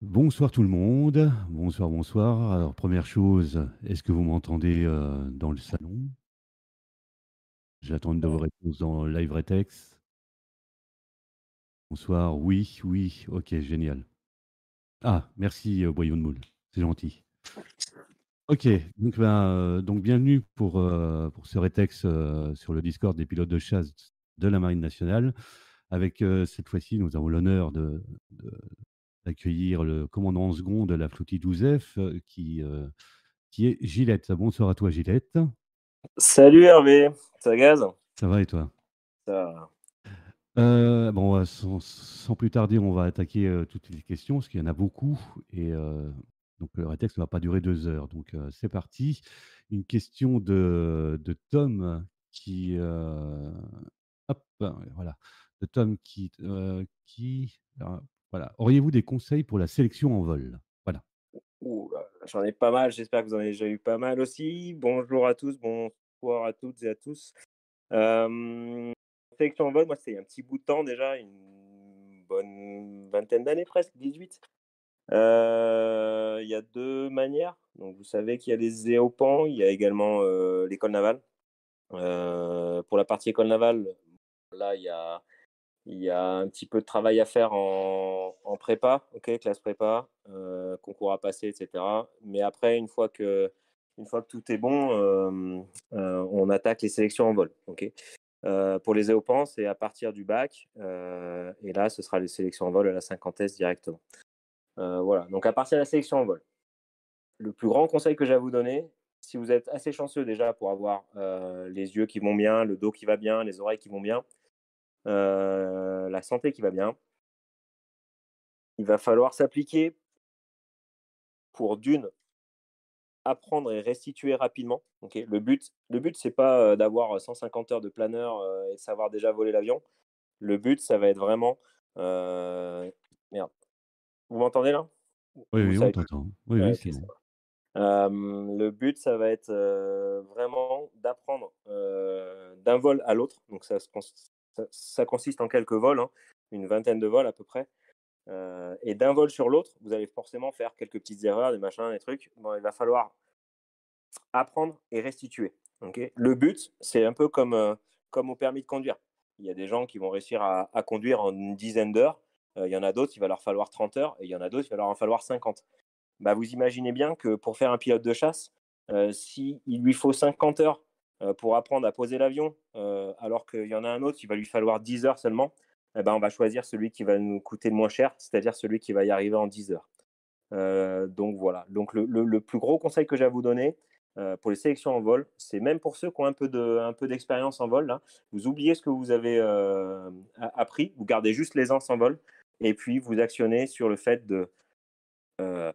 Bonsoir tout le monde. Bonsoir, bonsoir. Alors, première chose, est-ce que vous m'entendez dans le salon? J'attends de vos réponses dans Live Retex. Bonsoir, oui, oui, ok, génial. Ah, merci Boyon de Moule, c'est gentil. Ok, donc bienvenue pour ce Retex sur le Discord des pilotes de chasse de la Marine nationale. Avec cette fois-ci, nous avons l'honneur d'accueillir le commandant en second de la flottille Joseph qui est Gillette. Bonsoir à toi, Gillette. Salut Hervé, ça gaz? Ça va et toi? Ça... Bon, sans plus tarder, on va attaquer toutes les questions, parce qu'il y en a beaucoup. Et donc, le rétexte ne va pas durer 2 heures. Donc, c'est parti. Une question de Tom qui. Hop, voilà. De Tom alors, voilà. Auriez-vous des conseils pour la sélection en vol? Voilà. Ouh là, j'en ai pas mal, j'espère que vous en avez déjà eu pas mal aussi. Bonjour à tous, bonsoir à toutes et à tous. Euh, Sélection en vol, moi c'est il y a un petit bout de temps déjà, une bonne vingtaine d'années presque, 18. Il y a deux manières. Donc vous savez qu'il y a les EOPAN, il y a également l'école navale. Pour la partie école navale, là il y a un petit peu de travail à faire en prépa, ok, classe prépa, concours à passer, etc. Mais après, une fois que tout est bon, on attaque les sélections en vol. Ok. Pour les EOPAN, c'est à partir du bac. Et là, ce sera les sélections en vol à la 50S directement. Voilà. Donc, à partir de la sélection en vol, le plus grand conseil que j'ai à vous donner, si vous êtes assez chanceux déjà pour avoir les yeux qui vont bien, le dos qui va bien, les oreilles qui vont bien, la santé qui va bien, il va falloir s'appliquer pour d'une, apprendre et restituer rapidement. Okay, le but c'est pas d'avoir 150 heures de planeur et de savoir déjà voler l'avion. Le but, ça va être vraiment. Merde. Vous m'entendez là? Oui, Vous oui, on savez plus. t'entend. Oui, Ouais, oui, ok, c'est ça bon. va. Le but, ça va être vraiment d'apprendre d'un vol à l'autre. Donc, ça consiste en quelques vols, hein, une vingtaine de vols à peu près. Et d'un vol sur l'autre, vous allez forcément faire quelques petites erreurs, des machins, des trucs. Bon, il va falloir apprendre et restituer. Okay, le but, c'est un peu comme au permis de conduire. Il y a des gens qui vont réussir à conduire en une dizaine d'heures. Il y en a d'autres, il va leur falloir 30 heures. Et il y en a d'autres, il va leur en falloir 50. Bah, vous imaginez bien que pour faire un pilote de chasse, s'il lui faut 50 heures pour apprendre à poser l'avion, alors qu'il y en a un autre, il va lui falloir 10 heures seulement, eh ben, on va choisir celui qui va nous coûter le moins cher, c'est-à-dire celui qui va y arriver en 10 heures. Donc voilà. Donc le plus gros conseil que j'ai à vous donner pour les sélections en vol, c'est même pour ceux qui ont un peu d'expérience en vol, là, vous oubliez ce que vous avez appris, vous gardez juste l'aisance en vol, et puis vous actionnez sur le fait de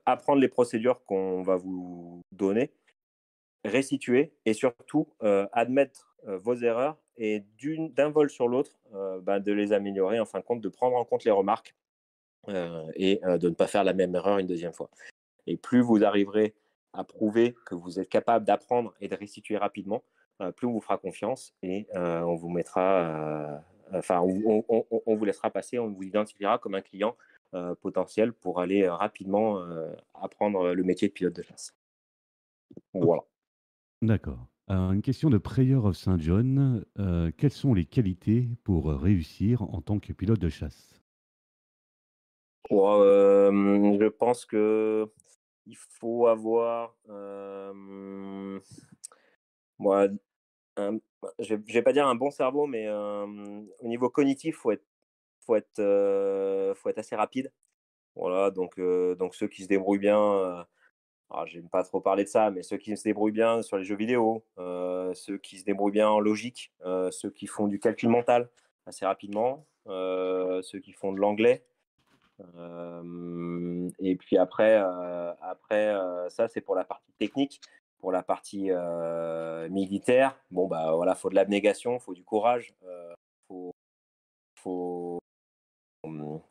apprendre les procédures qu'on va vous donner, restituer et surtout admettre vos erreurs et d'un vol sur l'autre, bah, de les améliorer en fin de compte, de prendre en compte les remarques et de ne pas faire la même erreur une deuxième fois. Et plus vous arriverez à prouver que vous êtes capable d'apprendre et de restituer rapidement, plus on vous fera confiance et on vous mettra, enfin, on vous laissera passer, on vous identifiera comme un client potentiel pour aller rapidement apprendre le métier de pilote de chasse. Ok, Voilà. d'accord. Alors, une question de Prayer of Saint John. Quelles sont les qualités pour réussir en tant que pilote de chasse? Je pense que il faut avoir, moi, je vais pas dire un bon cerveau, mais au niveau cognitif, faut être assez rapide. Voilà, donc ceux qui se débrouillent bien, alors j'aime pas trop parler de ça, mais ceux qui se débrouillent bien sur les jeux vidéo, ceux qui se débrouillent bien en logique, ceux qui font du calcul mental assez rapidement, ceux qui font de l'anglais. Et puis après, ça c'est pour la partie technique. Pour la partie militaire, bon bah voilà, faut de l'abnégation, faut du courage, faut, faut, hum,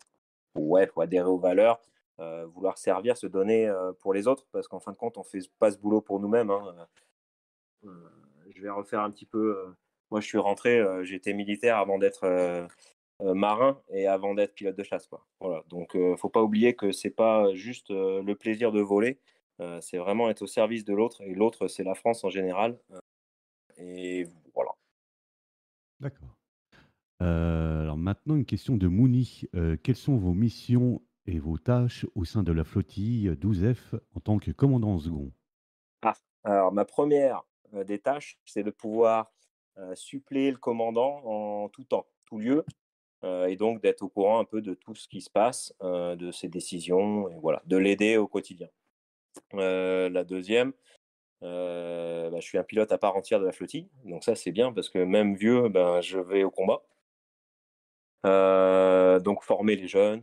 ouais, faut adhérer aux valeurs, vouloir servir, se donner pour les autres, parce qu'en fin de compte, on fait pas ce boulot pour nous-mêmes, hein. Je vais refaire un petit peu. Moi, je suis rentré, j'étais militaire avant d'être marin et avant d'être pilote de chasse, quoi. Voilà, donc faut pas oublier que c'est pas juste, le plaisir de voler, c'est vraiment être au service de l'autre et l'autre, c'est la France en général, et voilà. D'accord. Alors maintenant une question de Mouni. Quelles sont vos missions et vos tâches au sein de la flottille 12F en tant que commandant second? Ah, alors ma première des tâches, c'est de pouvoir, suppléer le commandant en tout temps, tout lieu, et donc d'être au courant un peu de tout ce qui se passe, de ses décisions et voilà, de l'aider au quotidien. La deuxième, je suis un pilote à part entière de la flottille, donc ça, c'est bien parce que même vieux, ben, je vais au combat. Donc former les jeunes,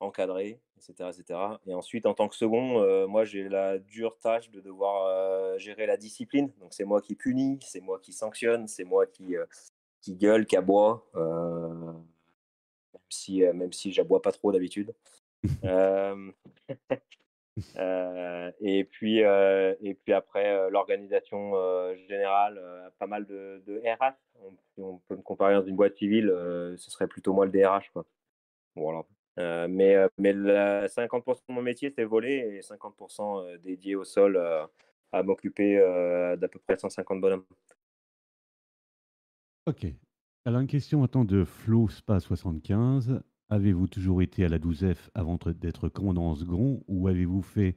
encadrer, et cetera, et cetera. Et ensuite, en tant que second, moi, j'ai la dure tâche de devoir, gérer la discipline. Donc c'est moi qui punis, c'est moi qui sanctionne, c'est moi qui gueule, qui aboie, même si j'aboie pas trop d'habitude. Hem et puis après, l'organisation, générale, pas mal de RH. Si on peut me comparer dans une boîte civile, ce serait plutôt moi le DRH, quoi. Voilà. Mais la 50 de mon métier, c'est voler et 50 dédié au sol, à m'occuper, d'à peu près 150 bonhommes. OK. Alors une question maintenant de Flo Spa 75. Avez-vous toujours été à la 12F avant d'être commandant second ou avez-vous fait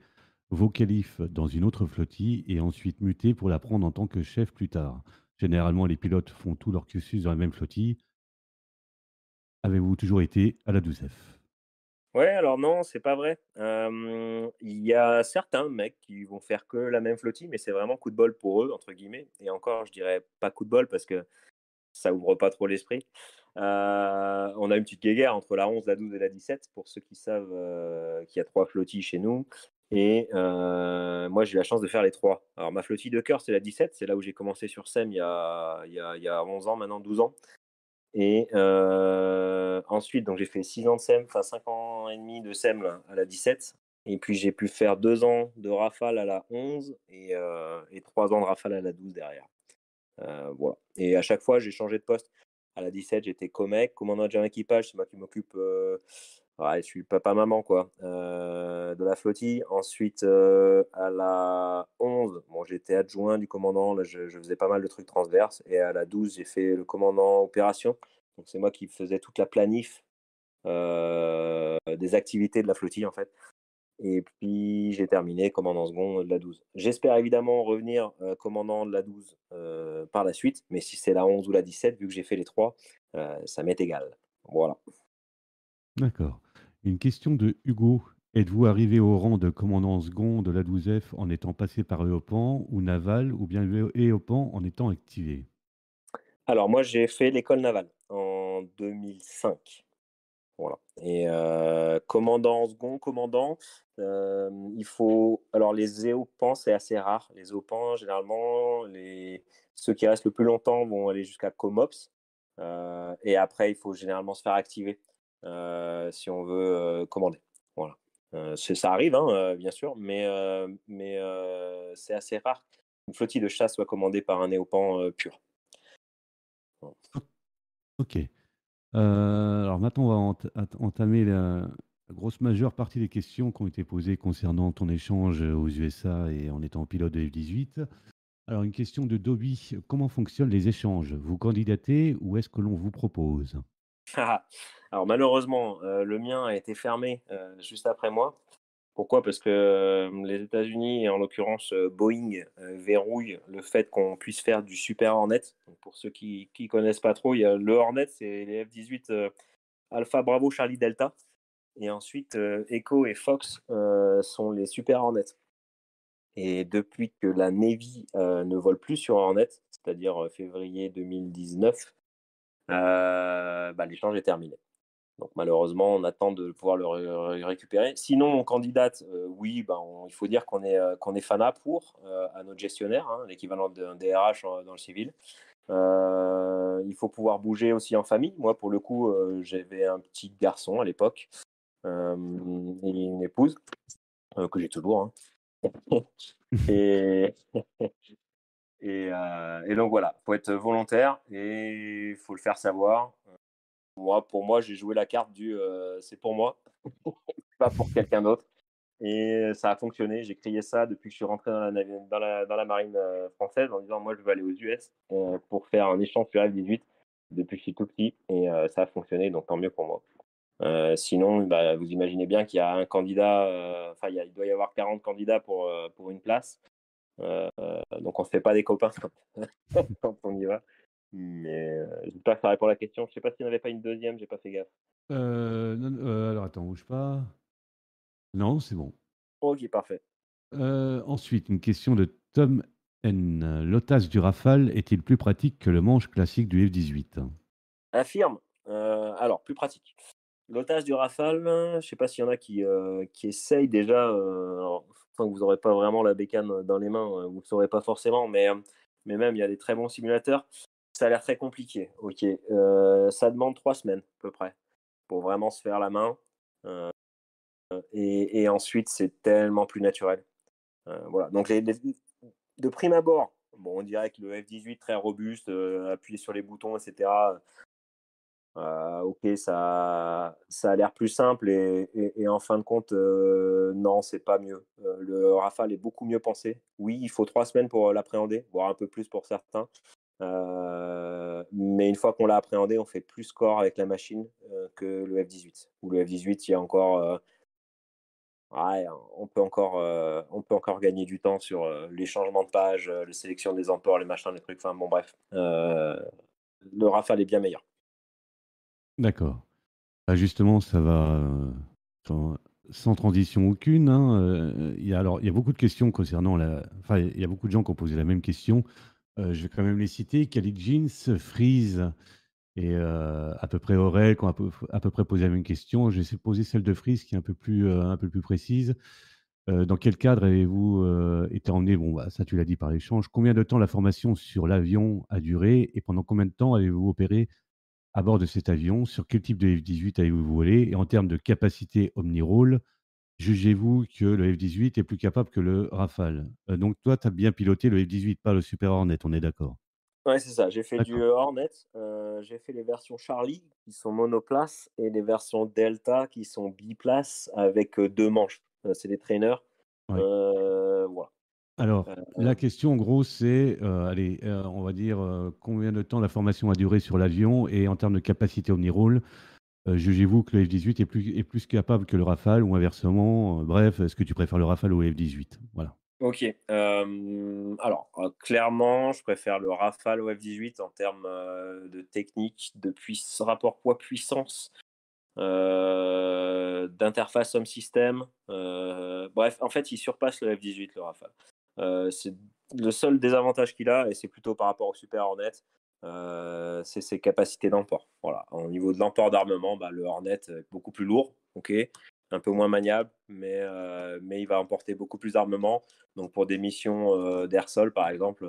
vos qualifs dans une autre flottille et ensuite muté pour la prendre en tant que chef plus tard? Généralement, les pilotes font tout leur cursus dans la même flottille. Avez-vous toujours été à la 12F? Ouais, alors non, c'est pas vrai. Il y a certains mecs qui vont faire que la même flottille, mais c'est vraiment «coup de bol» pour eux, entre guillemets, et encore, je dirais pas coup de bol parce que ça ouvre pas trop l'esprit. On a une petite guéguerre entre la 11, la 12 et la 17, pour ceux qui savent, qu'il y a 3 flottilles chez nous, et moi, j'ai eu la chance de faire les 3. Alors ma flottille de cœur, c'est la 17, c'est là où j'ai commencé sur SEM il y a 11 ans maintenant, 12 ans, et ensuite donc j'ai fait 6 ans de SEM, enfin 5 ans et demi de SEM là, à la 17, et puis j'ai pu faire 2 ans de Rafale à la 11 et 3 ans de Rafale à la 12 derrière. Voilà, et à chaque fois, j'ai changé de poste. À la 17, j'étais commec, commandant adjoint équipage, c'est moi qui m'occupe, ouais, je suis papa-maman, quoi, de la flottille. Ensuite, à la 11, bon, j'étais adjoint du commandant, là, je faisais pas mal de trucs transverses, et à la 12, j'ai fait le commandant opération. Donc c'est moi qui faisais toute la planif, des activités de la flottille, en fait. Et puis j'ai terminé commandant second de la 12. J'espère évidemment revenir, commandant de la 12, par la suite, mais si c'est la 11 ou la 17, vu que j'ai fait les 3, ça m'est égal. Voilà. D'accord. Une question de Hugo. Êtes-vous arrivé au rang de commandant second de la 12F en étant passé par EOPAN ou Naval ou bien EOPAN en étant activé? Alors moi, j'ai fait l'école navale en 2005. Voilà, et commandant second, commandant, il faut alors les EOPAN, c'est assez rare. Les EOPAN, généralement, ceux qui restent le plus longtemps vont aller jusqu'à COMOPS, et après, il faut généralement se faire activer, si on veut, commander. Voilà. Ça arrive, hein, bien sûr, mais c'est assez rare qu'une flottille de chasse soit commandée par un EOPAN, pur. Voilà. O OK. Alors maintenant, on va entamer la grosse majeure partie des questions qui ont été posées concernant ton échange, aux USA et en étant pilote de F-18. Alors une question de Dobby. Comment fonctionnent les échanges? Vous candidatez ou est-ce que l'on vous propose? Alors malheureusement, le mien a été fermé, juste après moi. Pourquoi? Parce que, les États-Unis et en l'occurrence, Boeing, verrouillent le fait qu'on puisse faire du Super Hornet. Donc pour ceux qui connaissent pas trop, il y a le Hornet, c'est les F-18, Alpha Bravo Charlie Delta, et ensuite, Echo et Fox, sont les Super Hornet, et depuis que la Navy, ne vole plus sur Hornet, c'est-à-dire, février 2019, l'échange est terminé. Donc malheureusement, on attend de pouvoir récupérer. Sinon, on candidate, oui, il faut dire qu'on est FANA pour, à notre gestionnaire, hein, l'équivalent d'un DRH dans le civil. Il faut pouvoir bouger aussi en famille. Moi, pour le coup, j'avais un petit garçon à l'époque, et une épouse, que j'ai toujours, hein. Et, et donc voilà, il faut être volontaire et il faut le faire savoir. pour moi, j'ai joué la carte c'est pour moi, pas pour quelqu'un d'autre. Et ça a fonctionné. J'ai crié ça depuis que je suis rentré dans la marine française en disant moi je veux aller aux US pour faire un échange sur F-18 depuis que je suis tout petit et ça a fonctionné donc tant mieux pour moi. Sinon, bah, vous imaginez bien qu'il y a un candidat, enfin il doit y avoir 40 candidats pour une place. Donc on se fait pas des copains quand on y va. Mais j'espère que ça répond à la question. Je sais pas s'il n'y en avait pas une deuxième, j'ai pas fait gaffe. Non, alors attends, bouge pas. Non, c'est bon. Ok, parfait. Ensuite, une question de Tom N. L'OTAS du Rafale est-il plus pratique que le manche classique du F-18? Affirme. Alors, plus pratique. L'otage du Rafale, je ne sais pas s'il y en a qui essayent déjà, alors, tant que vous n'aurez pas vraiment la bécane dans les mains, vous ne saurez pas forcément, mais même il y a des très bons simulateurs. Ça a l'air très compliqué. Ok, ça demande 3 semaines à peu près pour vraiment se faire la main. Et ensuite, c'est tellement plus naturel. Voilà. Donc, de prime abord, bon, on dirait que le F-18 très robuste, appuyé sur les boutons, etc. Ok, ça a l'air plus simple et en fin de compte, non, c'est pas mieux. Le Rafale est beaucoup mieux pensé. Oui, il faut 3 semaines pour l'appréhender, voire un peu plus pour certains. Mais une fois qu'on l'a appréhendé, on fait plus score avec la machine que le F-18. Ou le F-18, il y a encore, ouais, on peut encore gagner du temps sur les changements de page, la sélection des emports, les machins, les trucs. Enfin bon, bref, le Rafale est bien meilleur. D'accord. Bah, justement, ça va sans, sans transition aucune, hein. Il y a beaucoup de questions concernant la. Enfin, il y a beaucoup de gens qui ont posé la même question. Je vais quand même les citer. Khalid Jeans, Freeze et à peu près Aurel qui ont à peu près posé la même question. Je vais essayer de poser celle de Freeze qui est un peu plus précise. Dans quel cadre avez-vous été emmené? Bon, bah, ça, tu l'as dit par l'échange. Combien de temps la formation sur l'avion a duré et pendant combien de temps avez-vous opéré à bord de cet avion? Sur quel type de F-18 avez-vous volé? Et en termes de capacité omni-rôle, jugez-vous que le F-18 est plus capable que le Rafale? Donc, toi, tu as bien piloté le F-18, pas le Super Hornet, on est d'accord? Ouais, c'est ça. J'ai fait du D'accord. Hornet. J'ai fait les versions Charlie qui sont monoplace et les versions Delta qui sont biplace avec 2 manches. C'est des traîneurs. Ouais. Voilà. Alors, Heu, la question, en gros, c'est, allez, on va dire, combien de temps la formation a duré sur l'avion et en termes de capacité omni-rôle, jugez-vous que le F-18 est plus capable que le Rafale ou inversement? Bref, est-ce que tu préfères le Rafale au F-18? Voilà. OK. Alors, clairement, je préfère le Rafale au F-18 en termes, de technique, de rapport poids-puissance, d'interface homme système. Bref, en fait, il surpasse le F-18, le Rafale. C'est le seul désavantage qu'il a, et c'est plutôt par rapport au Super Hornet, c'est ses capacités d'emport. Voilà. Au niveau de l'emport d'armement, bah, le Hornet est beaucoup plus lourd, ok, un peu moins maniable, mais il va emporter beaucoup plus d'armement. Donc pour des missions d'air-sol, par exemple,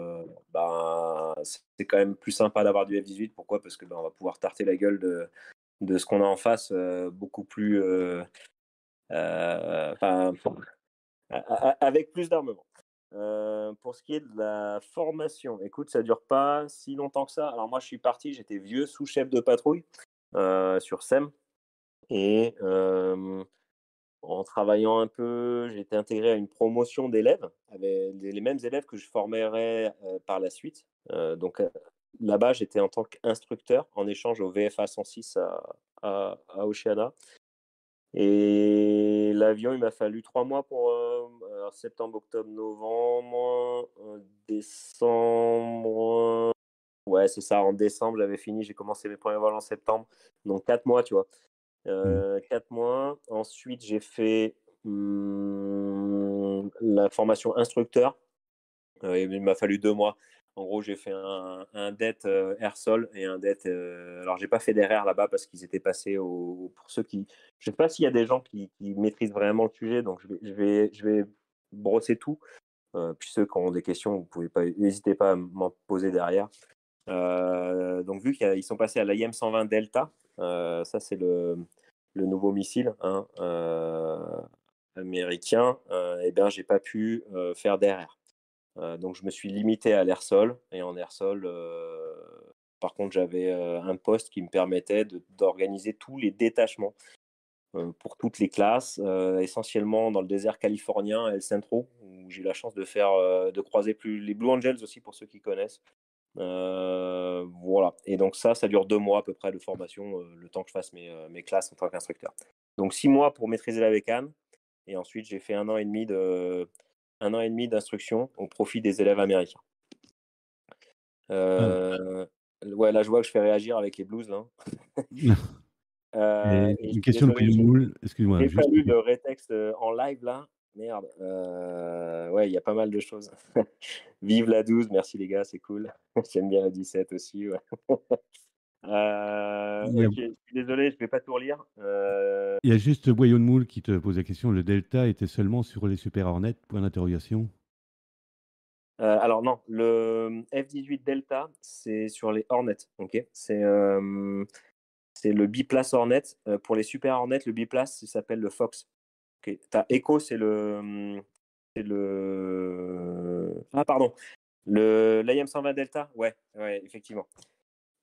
ben, c'est quand même plus sympa d'avoir du F-18. Pourquoi? Parce que ben, on va pouvoir tarter la gueule de ce qu'on a en face beaucoup plus, enfin, avec plus d'armement. Pour ce qui est de la formation, écoute, ça dure pas si longtemps que ça. Alors moi, je suis parti, j'étais vieux sous-chef de patrouille sur SEM et en travaillant un peu, j'ai été intégré à une promotion d'élèves avec les mêmes élèves que je formerais par la suite. Donc là-bas, j'étais en tant qu'instructeur en échange au VFA 106 à Oceana. Et l'avion, il m'a fallu 3 mois pour, alors septembre, octobre, novembre, décembre, ouais, c'est ça, en décembre, j'avais fini, j'ai commencé mes premiers vols en septembre, donc 4 mois, tu vois? Mmh. 4 mois. Ensuite, j'ai fait, la formation instructeur. Il m'a fallu 2 mois. En gros, j'ai fait un DET, air-sol et un DET, alors j'ai pas fait d'RR là-bas parce qu'ils étaient passés au pour ceux qui je sais pas s'il y a des gens qui maîtrisent vraiment le sujet, donc je vais brosser tout. Puis ceux qui ont des questions, vous pouvez pas n'hésitez pas à m'en poser derrière. Donc vu qu'ils sont passés à l'AIM 120 Delta, ça c'est le nouveau missile, hein, américain, et bien j'ai pas pu, faire d'RR. Donc je me suis limité à l'air-sol et en air-sol, Par contre, j'avais un poste qui me permettait d'organiser tous les détachements pour toutes les classes, essentiellement dans le désert californien à El Centro, où j'ai eu la chance de croiser les Blue Angels aussi, pour ceux qui connaissent. Voilà. Et donc ça dure 2 mois à peu près de formation, le temps que je fasse mes classes en tant qu'instructeur. Donc 6 mois pour maîtriser la bécane. Et ensuite, j'ai fait 1 an et demi d'instruction au profit des élèves américains. Ah, Ouais, là, je vois que je fais réagir avec les blues, là. et Et je une suis question de désolé, William Moule, excuse-moi, j'ai pas juste une lu ques le rétexte en live là. Merde. Ouais, il y a pas mal de choses. Vive la 12, merci les gars, c'est cool. J'aime bien la 17 aussi. Ouais. il y a Ok, je suis désolé, je vais pas tout relire. il y a juste William Moule qui te pose la question: «Le delta était seulement sur les Super Hornets?» Point d'interrogation. Alors non, le F-18 Delta, c'est sur les Hornets, ok. C'est le biplace Hornet. Pour les Super Hornets, le biplace, il s'appelle le Fox. Ok. T'as Echo, ah pardon, l'AIM 120 Delta, ouais, ouais, effectivement.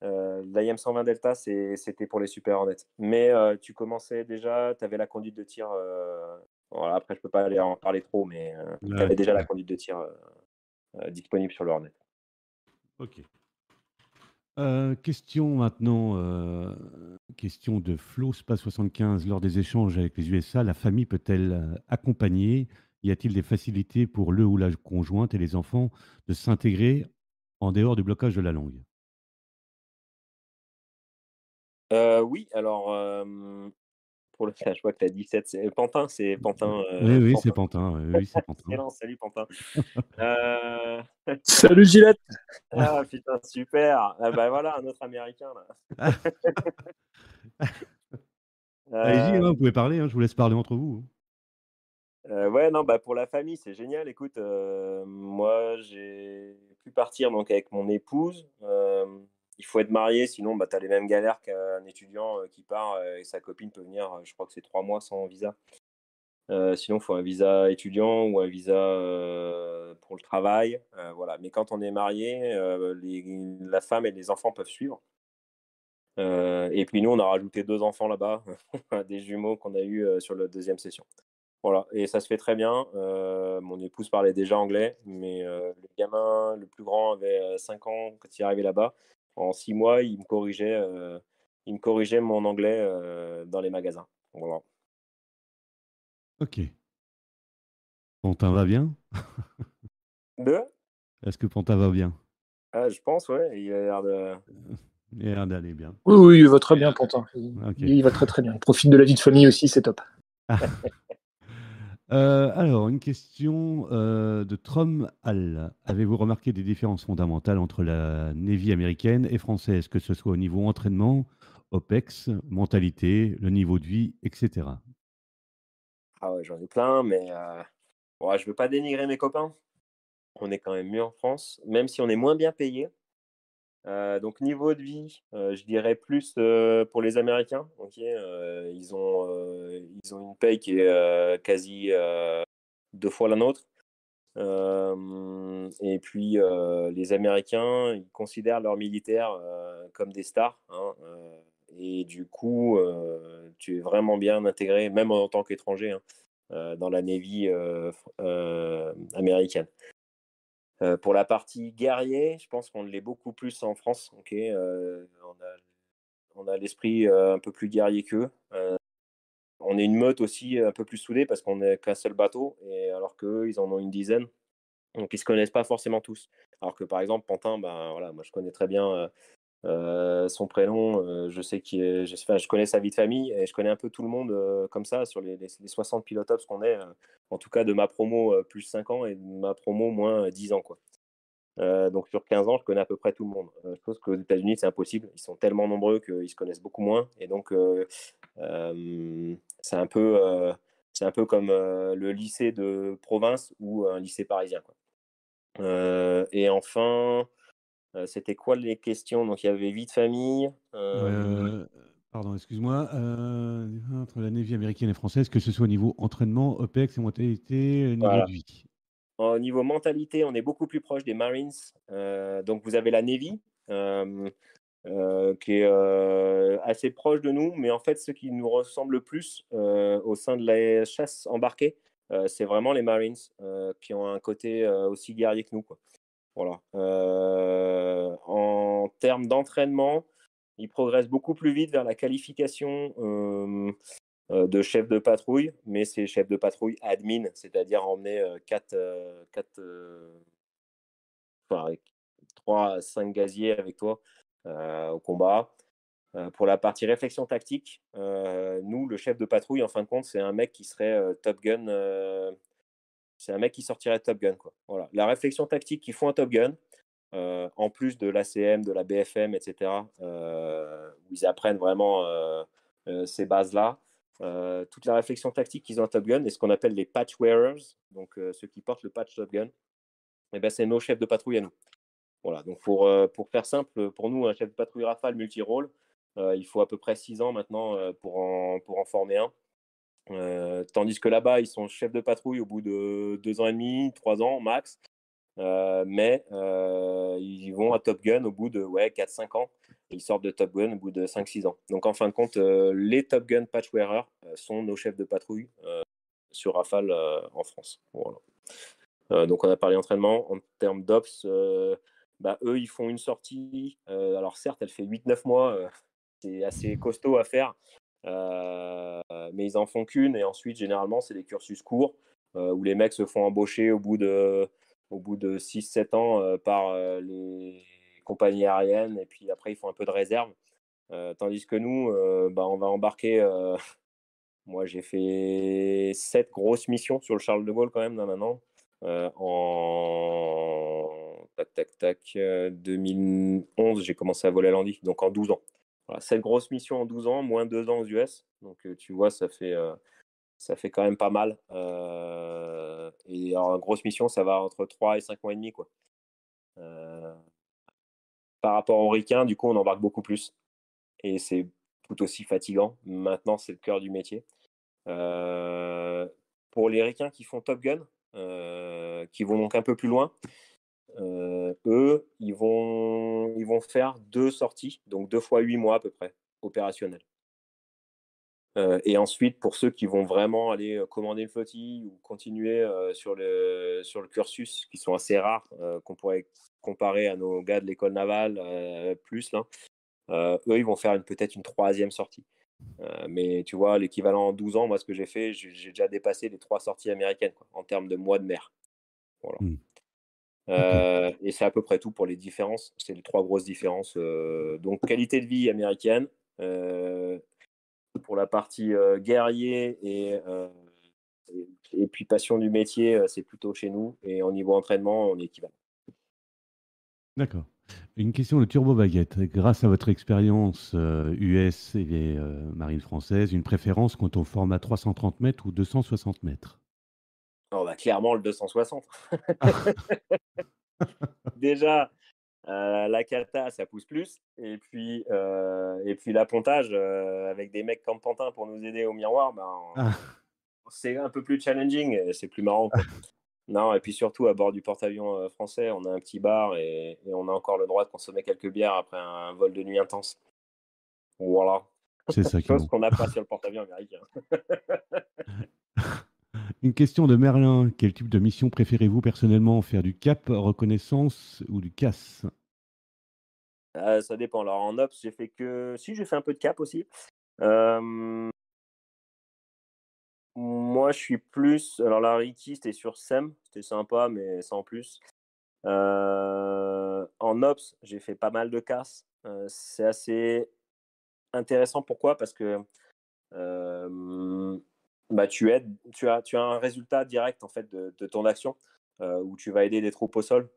L'AIM 120 Delta, c'était pour les Super Hornets. Mais tu commençais déjà, tu avais la conduite de tir. Voilà, après, je peux pas aller en parler trop, mais tu Ouais, avais déjà la conduite de tir disponible sur le Hornet. OK. Question maintenant, question de Flo Spa 75. Lors des échanges avec les USA, la famille peut-elle, accompagner? Y a-t-il des facilités pour le ou la conjointe et les enfants de s'intégrer en dehors du blocage de la langue? Oui, alors, pour le cas, je vois que tu as 17, c'est Pantin, Oui, oui, c'est Pantin. Pantin, oui, oui, c'est Pantin. Excellent, salut Pantin. Heu, Salut Gillette. ah putain, super! Ah bah, voilà, un autre américain là. Allez-y, hein, vous Hem, pouvez parler, hein, je vous laisse parler entre vous, hein. ouais, non, bah, pour la famille, c'est génial. Écoute, moi, j'ai pu partir donc avec mon épouse. Il faut être marié, sinon, bah, tu as les mêmes galères qu'un étudiant, qui part, et sa copine peut venir, je crois que c'est 3 mois sans visa. Sinon, il faut un visa étudiant ou un visa, pour le travail, voilà. Mais quand on est marié, la femme et les enfants peuvent suivre. Et puis nous, on a rajouté 2 enfants là-bas, des jumeaux qu'on a eus, sur la deuxième session. Voilà, et ça se fait très bien. Mon épouse parlait déjà anglais, mais le gamin, le plus grand, avait 5 ans quand il est arrivé là-bas. En 6 mois, il me corrigeait mon anglais, dans les magasins. Voilà. OK. Pantin va bien? De? Est-ce que Pantin va bien? Ah, je pense, ouais, il a l'air de. Il a l'air d'aller bien. Oui, oui, il va très bien, Pantin. OK. Il va très très bien. Il profite de la vie de famille aussi, c'est top. Alors, une question de Trom Hall. Avez-vous remarqué des différences fondamentales entre la Navy américaine et française, que ce soit au niveau entraînement, OPEX, mentalité, le niveau de vie, etc. Ah ouais, j'en ai plein, mais ouais, je veux pas dénigrer mes copains. On est quand même mieux en France, même si on est moins bien payé. Donc niveau de vie, je dirais plus, pour les Américains, OK, ils ont une paye qui est, quasi, 2 fois la nôtre. Et puis, les Américains, ils considèrent leurs militaires, comme des stars, hein, et du coup, tu es vraiment bien intégré, même en tant qu'étranger, hein, dans la Navy, américaine. Pour la partie guerrier, je pense qu'on l'est beaucoup plus en France, OK, on a l'esprit, un peu plus guerrier qu'eux. On est une meute aussi un peu plus soudée parce qu'on est qu'un seul bateau, et alors qu'eux, ils en ont une dizaine. Donc ils se connaissent pas forcément tous. Alors que par exemple Pantin, ben, voilà, moi je connais très bien, son prénom, je sais qui est enfin, je connais sa vie de famille et je connais un peu tout le monde, comme ça sur les 60 pilotops qu'on est, en tout cas de ma promo, plus 5 ans, et de ma promo moins 10 ans, quoi. Donc sur 15 ans, je connais à peu près tout le monde. Chose qu'aux États-Unis, c'est impossible. Ils sont tellement nombreux qu'ils se connaissent beaucoup moins, et donc c'est un peu comme, le lycée de province ou un lycée parisien, quoi. Et enfin, c'était quoi les questions? Donc il y avait vie de famille, Euh, Pardon, excuse-moi. Entre la Navy américaine et française, que ce soit au niveau entraînement, OPEX et mentalité, niveau voilà. de vie. Au niveau mentalité, on est beaucoup plus proche des Marines. Donc vous avez la Navy, hem, qui est assez proche de nous, mais en fait, ceux qui nous ressemblent le plus au sein de la chasse embarquée, c'est vraiment les Marines, qui ont un côté aussi guerrier que nous, quoi. Voilà. En termes d'entraînement, ils progressent beaucoup plus vite vers la qualification de chef de patrouille, mais c'est chef de patrouille admin, c'est-à-dire emmener 3 à 5 gaziers avec toi au combat. Pour la partie réflexion tactique, nous, le chef de patrouille, en fin de compte, c'est un mec qui serait Top Gun. C'est un mec qui sortirait de Top Gun, quoi. Voilà. La réflexion tactique qu'ils font à Top Gun, en plus de l'ACM, de la BFM, etc., où ils apprennent vraiment ces bases-là. Toute la réflexion tactique qu'ils ont à Top Gun et ce qu'on appelle les patch wearers, donc ceux qui portent le patch Top Gun, eh ben, c'est nos chefs de patrouille à nous. Voilà, donc pour faire simple, pour nous, un chef de patrouille Rafale multi-rôle, il faut à peu près 6 ans maintenant pour en former un. Tandis que là-bas, ils sont chefs de patrouille au bout de 2 ans et demi, 3 ans max. Mais ils vont à Top Gun au bout de 4-5 ans. Ils sortent de Top Gun au bout de 5-6 ans. Donc en fin de compte, les Top Gun patch wearers sont nos chefs de patrouille sur Rafale en France. Voilà. Donc on a parlé entraînement. En termes d'ops, eux, ils font une sortie. Alors certes, elle fait 8-9 mois. C'est assez costaud à faire. Mais ils en font qu'une. Et ensuite, généralement, c'est des cursus courts où les mecs se font embaucher au bout de 6-7 ans par les compagnies aériennes. Et puis après, ils font un peu de réserve. Tandis que nous, on va embarquer. Moi, j'ai fait 7 grosses missions sur le Charles de Gaulle quand même, là, maintenant. En 2011, j'ai commencé à voler à Landy, donc en 12 ans. Voilà, 7 grosses missions en 12 ans, moins 2 ans aux US. Donc tu vois, ça fait quand même pas mal. Et en grosse mission, ça va entre 3 et 5 mois et demi, quoi. Par rapport aux ricains, du coup, on embarque beaucoup plus. Et c'est tout aussi fatigant. Maintenant, c'est le cœur du métier. Pour les ricains qui font Top Gun, qui vont donc un peu plus loin, eux, ils vont faire 2 sorties, donc 2 fois 8 mois à peu près, opérationnels. Et ensuite, pour ceux qui vont vraiment aller commander une flottille ou continuer sur le cursus, qui sont assez rares, qu'on pourrait comparer à nos gars de l'école navale, plus là, eux, ils vont faire peut-être une 3e sortie. Mais tu vois, l'équivalent en 12 ans, moi, ce que j'ai fait, j'ai déjà dépassé les 3 sorties américaines, quoi, en termes de mois de mer. Voilà. Et c'est à peu près tout pour les différences. C'est les 3 grosses différences. Donc, qualité de vie américaine. Pour la partie guerrier et puis passion du métier, c'est plutôt chez nous. Et au niveau entraînement, on est équivalent. D'accord. Une question de Turbo Baguette. Grâce à votre expérience US et les marines françaises, une préférence quant au format 330 mètres ou 260 mètres? Clairement, le 260. Déjà, la cata, ça pousse plus. Et puis l'appontage, avec des mecs comme Pantin pour nous aider au miroir, Ah, c'est un peu plus challenging et c'est plus marrant, quoi. Non, et puis surtout, à bord du porte-avions français, on a un petit bar et on a encore le droit de consommer quelques bières après un vol de nuit intense. Voilà. c'est ça qui est Chose bon. qu'on n'a pas sur le porte-avions américain. Une question de Merlin. Quel type de mission préférez-vous personnellement? Faire du cap, reconnaissance ou du CAS? Ça dépend. Alors en ops, j'ai fait un peu de cap aussi. Euh, Moi, je suis plus. Alors la Riki, c'était sur SEM, c'était sympa, mais sans plus. En ops, j'ai fait pas mal de casse. C'est assez intéressant. Pourquoi? Parce que tu as un résultat direct en fait de ton action où tu vas aider des troupes au sol,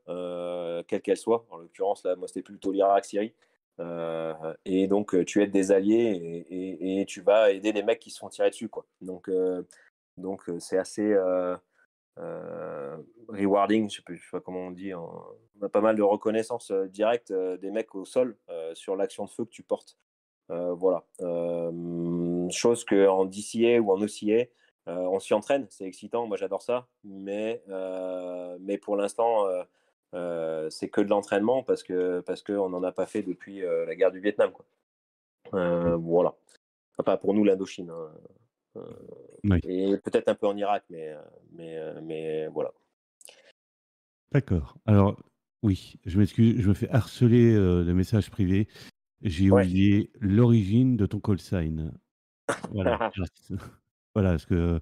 quelles qu'elles soient. En l'occurrence, là, moi, c'était plutôt l'Irak, Syrie. Et donc, tu aides des alliés et tu vas aider les mecs qui se font tirer dessus, quoi. Donc c'est assez rewarding, je sais pas comment on dit. On a pas mal de reconnaissance directe des mecs au sol sur l'action de feu que tu portes. Voilà. Chose qu'en DCA ou en OCA, on s'y entraîne, c'est excitant, moi j'adore ça. Mais pour l'instant, c'est que de l'entraînement parce qu'on n'en a pas fait depuis la guerre du Vietnam, quoi. Voilà. Enfin, pour nous, l'Indochine, hein. Oui, Et peut-être un peu en Irak, mais voilà. d'accord. Alors, oui, je m'excuse, je me fais harceler de messages privés. J'ai Ouais. oublié l'origine de ton call sign. Voilà. Voilà, parce que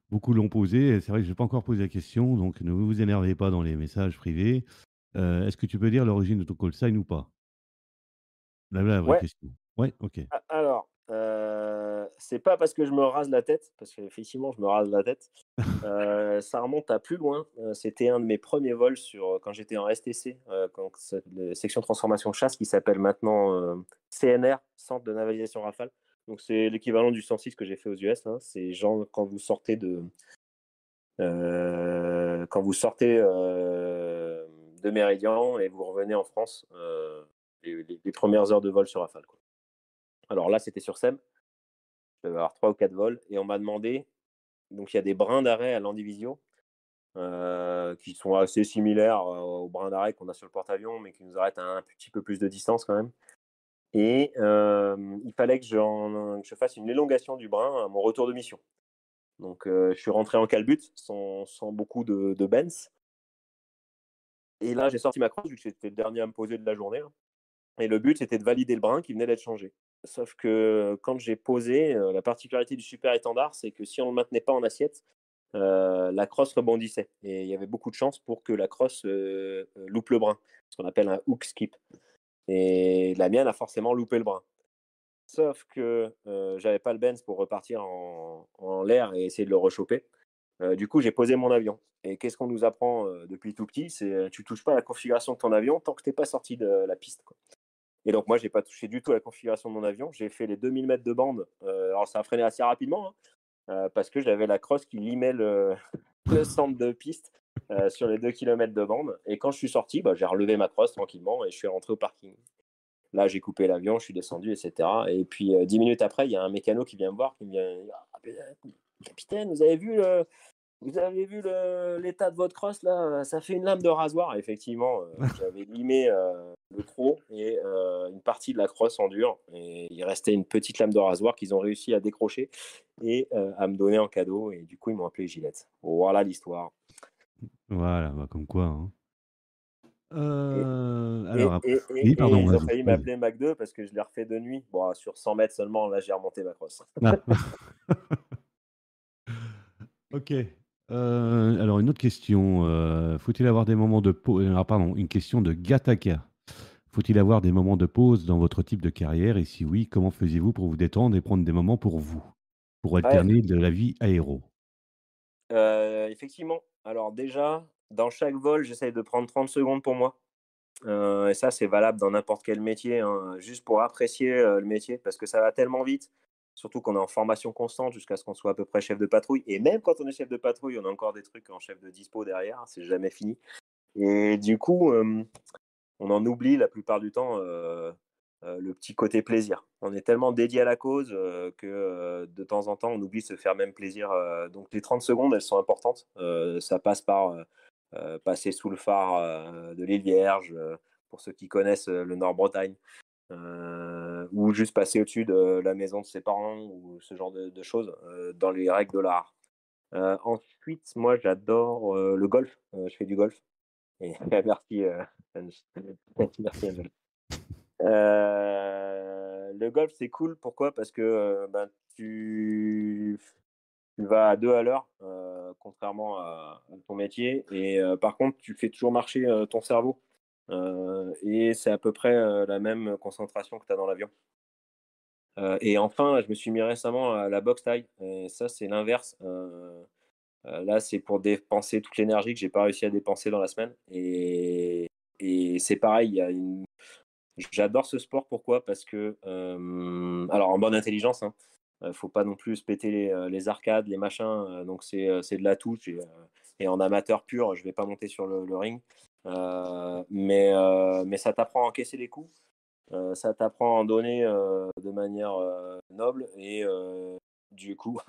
beaucoup l'ont posé et c'est vrai que je n'ai pas encore posé la question, donc ne vous énervez pas dans les messages privés. Est-ce que tu peux dire l'origine de ton call sign ou pas? La vraie Ouais. question. Ouais, OK. Alors, c'est pas parce que je me rase la tête, parce qu'effectivement, je me rase la tête. Ça remonte à plus loin. C'était un de mes premiers vols quand j'étais en STC, quand section transformation chasse, qui s'appelle maintenant CNR, Centre de Navalisation Rafale. Donc c'est l'équivalent du 106 que j'ai fait aux US, hein. C'est genre quand vous sortez de Méridian et vous revenez en France, les premières heures de vol sur Rafale, quoi. Alors là, c'était sur SEM. Je devais avoir 3 ou 4 vols et on m'a demandé, donc il y a des brins d'arrêt à Landivisiau qui sont assez similaires aux brins d'arrêt qu'on a sur le porte-avions, mais qui nous arrêtent à un petit peu plus de distance quand même. Et il fallait que je fasse une élongation du brin à mon retour de mission. Donc je suis rentré en calbut sans beaucoup de bends. Et là, j'ai sorti ma crosse, vu que c'était le dernier à me poser de la journée, hein. Et le but, c'était de valider le brin qui venait d'être changé. Sauf que quand j'ai posé, la particularité du super étendard, c'est que si on ne le maintenait pas en assiette, la crosse rebondissait. Et il y avait beaucoup de chances pour que la crosse loupe le brin, ce qu'on appelle un hook skip. Et la mienne a forcément loupé le brin. Sauf que j'avais pas le Benz pour repartir en l'air et essayer de le rechoper. Du coup, j'ai posé mon avion. Et qu'est-ce qu'on nous apprend depuis tout petit? C'est tu touches pas à la configuration de ton avion tant que tu n'es pas sorti de la piste, quoi. Et donc, moi, j'ai pas touché du tout à la configuration de mon avion. J'ai fait les 2000 mètres de bande. Alors, ça a freiné assez rapidement, hein, parce que j'avais la crosse qui limait le centre de piste sur les 2 km de bande. Et quand je suis sorti, bah, j'ai relevé ma crosse tranquillement et je suis rentré au parking. Là, j'ai coupé l'avion, je suis descendu, etc. Et puis, 10 minutes après, il y a un mécano qui vient me voir, qui me dit ah, capitaine, vous avez vu l'état de votre crosse là? Ça fait une lame de rasoir. Et effectivement, j'avais limé le croc et une partie de la crosse en dur. Et il restait une petite lame de rasoir qu'ils ont réussi à décrocher et à me donner en cadeau. Et du coup, ils m'ont appelé Gillette. Voilà l'histoire. Voilà, bah, comme quoi, hein. Et, Alors après oui, et pardon, ils ont vas-y, failli vas-y. m'appeler Mac 2 parce que je l'ai refait de nuit. Bon, sur 100 mètres seulement, là, j'ai remonté ma crosse. Ah. OK. Alors une autre question, faut-il avoir des moments de pause alors pardon, une question de Gataka. Faut-il avoir des moments de pause dans votre type de carrière et si oui, comment faisiez-vous pour vous détendre et prendre des moments pour vous? Pour Ouais, alterner de la vie aéro? effectivement. Alors déjà, dans chaque vol, j'essaye de prendre 30 secondes pour moi. Et ça, c'est valable dans n'importe quel métier, hein, juste pour apprécier le métier, parce que ça va tellement vite, surtout qu'on est en formation constante jusqu'à ce qu'on soit à peu près chef de patrouille. Et même quand on est chef de patrouille, on a encore des trucs en chef de dispo derrière, c'est jamais fini. Et du coup, on en oublie la plupart du temps le petit côté plaisir. On est tellement dédié à la cause que de temps en temps, on oublie de se faire même plaisir. Donc les 30 secondes, elles sont importantes. Ça passe par passer sous le phare de l'île Vierge, pour ceux qui connaissent le Nord-Bretagne, ou juste passer au-dessus de la maison de ses parents, ou ce genre de choses, dans les règles de l'art. Ensuite, moi, j'adore le golf. Je fais du golf. Et merci, merci Angel. Le golf, c'est cool. Pourquoi? Parce que ben, tu vas à 2 à l'heure, contrairement à ton métier. Et par contre, tu fais toujours marcher ton cerveau. Et c'est à peu près la même concentration que tu as dans l'avion. Et enfin, je me suis mis récemment à la boxe thaï. Et ça, c'est l'inverse. Là, c'est pour dépenser toute l'énergie que j'ai pas réussi à dépenser dans la semaine. Et c'est pareil, j'adore ce sport. Pourquoi? Parce que, alors en bonne intelligence, hein, faut pas non plus se péter les arcades, les machins. Donc c'est de la touche. Et en amateur pur, je vais pas monter sur le ring. Mais ça t'apprend à encaisser les coups. Ça t'apprend à en donner de manière noble. Et du coup,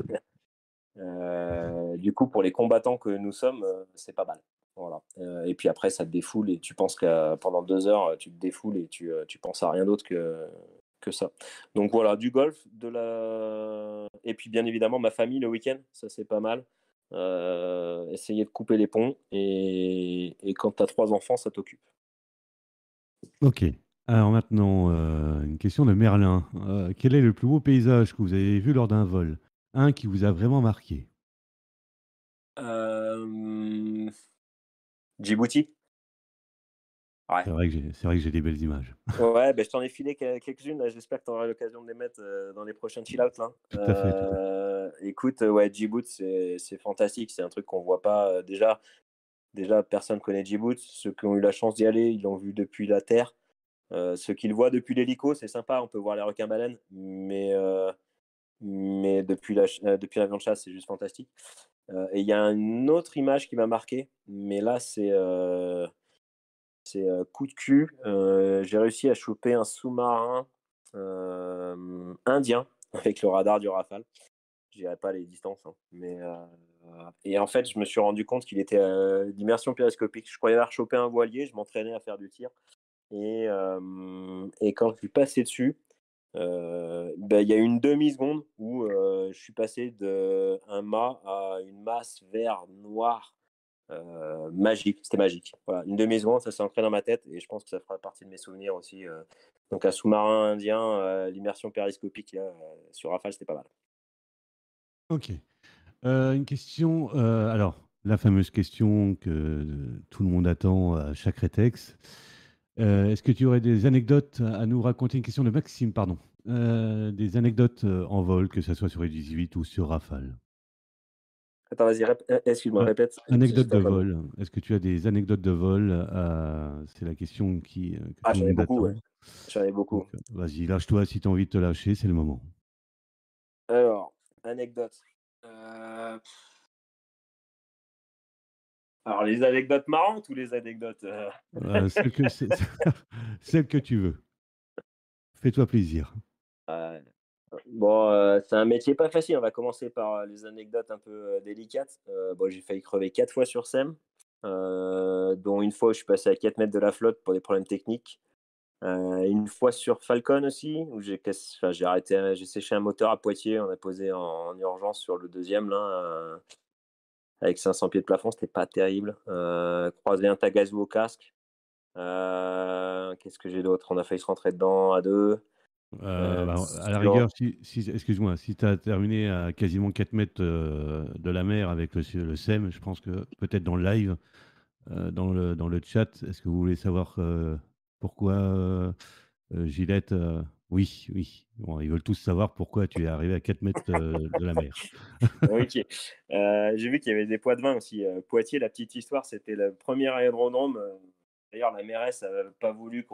pour les combattants que nous sommes, c'est pas mal. Voilà. Et puis après, ça te défoule et tu penses que pendant 2 heures, tu te défoules et tu penses à rien d'autre que ça. Donc voilà, du golf, et puis bien évidemment, ma famille le week-end, ça c'est pas mal. Essayer de couper les ponts et quand tu as 3 enfants, ça t'occupe. OK. Alors maintenant, une question de Merlin. Quel est le plus beau paysage que vous avez vu lors d'un vol? Un qui vous a vraiment marqué? Euh, Djibouti. Ouais. C'est vrai que j'ai des belles images. Ouais, ben, je t'en ai filé quelques-unes, là. J'espère que tu auras l'occasion de les mettre dans les prochains chill-out, là. Tout à fait, tout à fait. Écoute, ouais, Djibouti, c'est fantastique. C'est un truc qu'on voit pas. Déjà, personne connaît Djibouti. Ceux qui ont eu la chance d'y aller, ils l'ont vu depuis la Terre. Ceux qui le voient depuis l'hélico, c'est sympa. On peut voir les requins-baleines. Mais depuis l'avion de chasse, c'est juste fantastique. Et il y a une autre image qui m'a marqué. Mais là, c'est coup de cul. J'ai réussi à choper un sous-marin indien avec le radar du Rafale. Je dirais pas les distances, hein, et en fait, je me suis rendu compte qu'il était d'immersion périscopique. Je croyais avoir chopé un voilier, je m'entraînais à faire du tir. Et quand je suis passé dessus, ben, il y a eu une demi-seconde où je suis passé d'un mât à une masse vert noire. Magique, c'était magique. Voilà, une demi-seconde, ça s'est ancré dans ma tête et je pense que ça fera partie de mes souvenirs aussi. Donc un sous-marin indien, l'immersion périscopique là, sur Rafale, c'était pas mal. OK. Une question, alors la fameuse question que tout le monde attend à chaque rétex. Est-ce que tu aurais des anecdotes à nous raconter? Une question de Maxime, pardon. Des anecdotes, en vol, que ça soit sur les 18 ou sur Rafale? Attends, vas-y, excuse-moi, Ouais, répète, j'ai anecdotes pas de entendu. vol. Est-ce que tu as des anecdotes de vol? C'est la question que Ah, tout le j'en ai monde beaucoup, attend. ouais. J'en ai Donc, beaucoup. vas-y, lâche-toi si tu as envie de te lâcher, c'est le moment. Alors, anecdote. Euh, Alors, les anecdotes marrantes ou les anecdotes Celle que c'est celle que tu veux. Fais-toi plaisir. euh, Bon, c'est un métier pas facile. On va commencer par les anecdotes un peu délicates. Bon, j'ai failli crever 4 fois sur SEM, dont une fois où je suis passé à 4 mètres de la flotte pour des problèmes techniques. Une fois sur Falcon aussi, où j'ai arrêté, j'ai séché un moteur à Poitiers. On a posé en urgence sur le deuxième, là, avec 500 pieds de plafond. C'était pas terrible. Croisé un tagazou au casque. Qu'est-ce que j'ai d'autre? On a failli se rentrer dedans à deux. Bah, à la Sur... rigueur, si excuse-moi, si tu as terminé à quasiment 4 mètres de la mer avec le SEM, je pense que peut-être dans le live, dans le chat, est-ce que vous voulez savoir, pourquoi, Gillette, oui, oui. Bon, ils veulent tous savoir pourquoi tu es arrivé à 4 mètres de la mer. Ok. J'ai vu qu'il y avait des poids de vin aussi. Poitiers, la petite histoire, c'était le premier aérodrome. D'ailleurs, la mairesse n'a pas voulu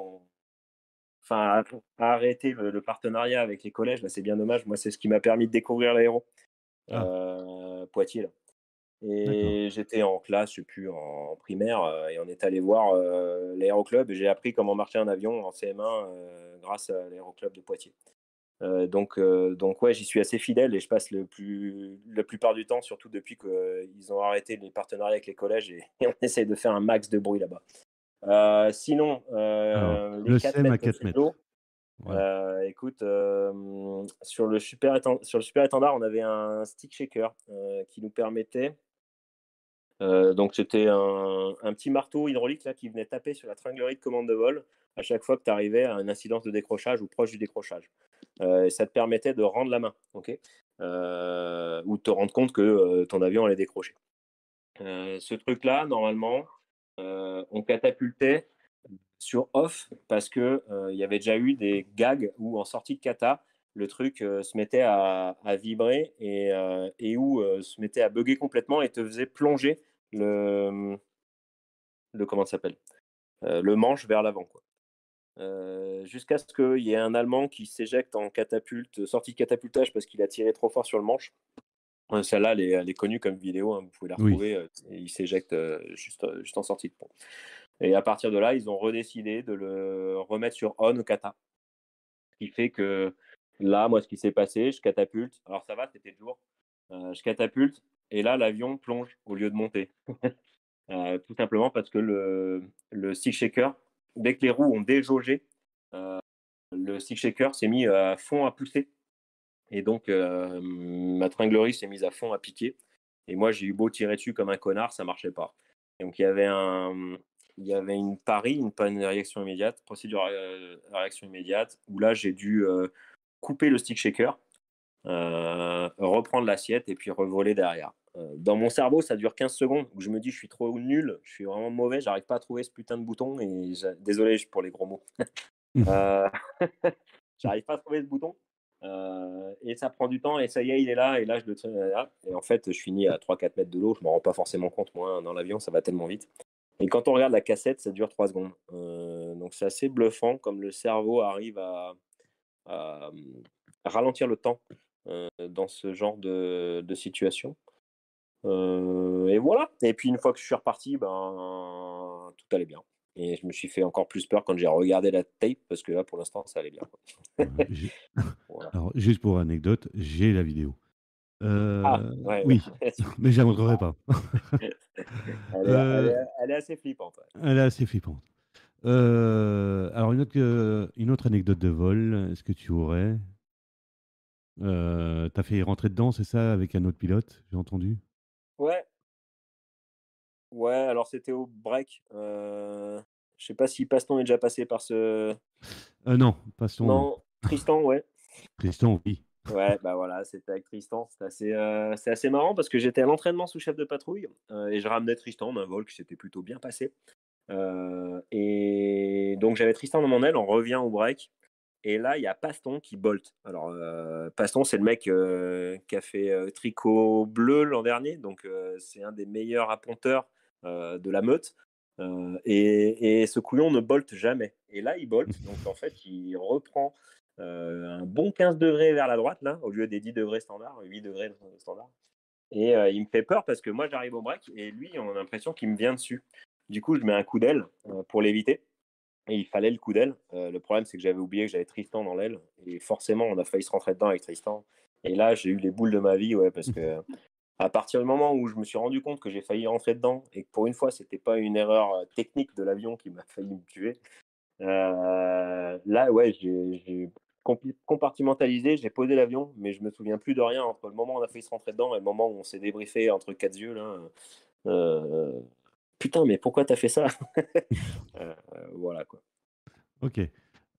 a arrêté le partenariat avec les collèges. Là, c'est bien dommage. Moi, c'est ce qui m'a permis de découvrir l'aéro. Ah, Poitiers, là. d'accord. Et j'étais en classe, je sais plus, en primaire, et on est allé voir l'aéroclub. Et j'ai appris comment marcher un avion en CM1 grâce à l'aéroclub de Poitiers. Donc ouais, j'y suis assez fidèle et je passe la plupart du temps, surtout depuis qu'ils ont arrêté les partenariats avec les collèges et on essaye de faire un max de bruit là-bas. Sinon, Alors, les le 4 SEM à mètres de 4 mètres. vélo, Voilà. écoute, sur le super étendard, on avait un stick shaker qui nous permettait. Donc c'était un petit marteau hydraulique là, qui venait taper sur la tringlerie de commande de vol à chaque fois que tu arrivais à une incidence de décrochage ou proche du décrochage. Et ça te permettait de rendre la main, ok, ou de te rendre compte que ton avion allait décrocher. Ce truc-là, normalement, on catapultait sur off parce que il y avait déjà eu des gags où en sortie de kata, le truc se mettait à vibrer et où se mettait à bugger complètement et te faisait plonger le, le comment ça s'appelle le manche vers l'avant, quoi. Jusqu'à ce qu'il y ait un Allemand qui s'éjecte en catapulte, sortie de catapultage parce qu'il a tiré trop fort sur le manche. Celle-là, elle est connue comme vidéo, hein, vous pouvez la Oui. retrouver. Il s'éjecte juste en sortie de pont. Et à partir de là, ils ont redécidé de le remettre sur on au kata. Ce qui fait que là, moi, ce qui s'est passé, je catapulte. Alors ça va, c'était le jour. Je catapulte et là, l'avion plonge au lieu de monter. Tout simplement parce que le stick shaker, dès que les roues ont déjaugé, le stick shaker s'est mis à fond à pousser. Et donc, ma tringlerie s'est mise à fond à piquer. Et moi, j'ai eu beau tirer dessus comme un connard, ça marchait pas. Donc, il y avait une PARI, une panne de réaction immédiate, procédure à réaction immédiate, où là, j'ai dû couper le stick shaker, reprendre l'assiette et puis revoler derrière. Dans mon cerveau, ça dure 15 secondes où je me dis, je suis trop nul, je suis vraiment mauvais, j'arrive pas à trouver ce putain de bouton. Et désolé pour les gros mots. Euh, J'arrive pas à trouver ce bouton. Et ça prend du temps, et ça y est, il est là, et là, je le traîne là. Et en fait, je finis à 3-4 mètres de l'eau, je m'en rends pas forcément compte, moi, dans l'avion, ça va tellement vite. Et quand on regarde la cassette, ça dure 3 secondes. Donc c'est assez bluffant comme le cerveau arrive à ralentir le temps dans ce genre de situation. Et voilà. Et puis une fois que je suis reparti, ben, tout allait bien. Et je me suis fait encore plus peur quand j'ai regardé la tape, parce que là, pour l'instant, ça allait bien, quoi. J'ai Voilà. alors juste pour anecdote, j'ai la vidéo. Ah, ouais, Oui, mais je la montrerai pas. Heu, elle est assez flippante. Ouais. Elle est assez flippante. Alors une autre anecdote de vol, est-ce que tu aurais? Tu fait rentrer dedans, c'est ça, avec un autre pilote, j'ai entendu? Ouais, ouais, alors c'était au break. Je sais pas si Paston est déjà passé par ce. Non, passons, non. Non, Tristan, ouais. Tristan, oui. Ouais, bah voilà, c'était avec Tristan. C'est assez marrant parce que j'étais à l'entraînement sous chef de patrouille et je ramenais Tristan d'un vol qui s'était plutôt bien passé. Et donc j'avais Tristan dans mon aile, on revient au break. Et là, il y a Paston qui bolte. Alors, Paston, c'est le mec qui a fait tricot bleu l'an dernier. Donc, c'est un des meilleurs apponteurs de la meute. Et ce couillon ne bolte jamais. Et là, il bolte. Donc, en fait, il reprend un bon 15 degrés vers la droite, là, au lieu des 10 degrés standard, 8 degrés standard. Et il me fait peur parce que moi, j'arrive au break et lui, on a l'impression qu'il me vient dessus. Du coup, je mets un coup d'aile pour l'éviter. Et il fallait le coup d'aile. Le problème, c'est que j'avais oublié que j'avais Tristan dans l'aile. Et forcément, on a failli se rentrer dedans avec Tristan. Et là, j'ai eu les boules de ma vie, ouais, parce que à partir du moment où je me suis rendu compte que j'ai failli rentrer dedans et que pour une fois, c'était pas une erreur technique de l'avion qui m'a failli me tuer, là, ouais, j'ai compartimentalisé, j'ai posé l'avion, mais je me souviens plus de rien entre le moment où on a failli se rentrer dedans et le moment où on s'est débriefé entre quatre yeux, là. Euh, Putain, mais pourquoi t'as fait ça? Voilà, quoi. OK.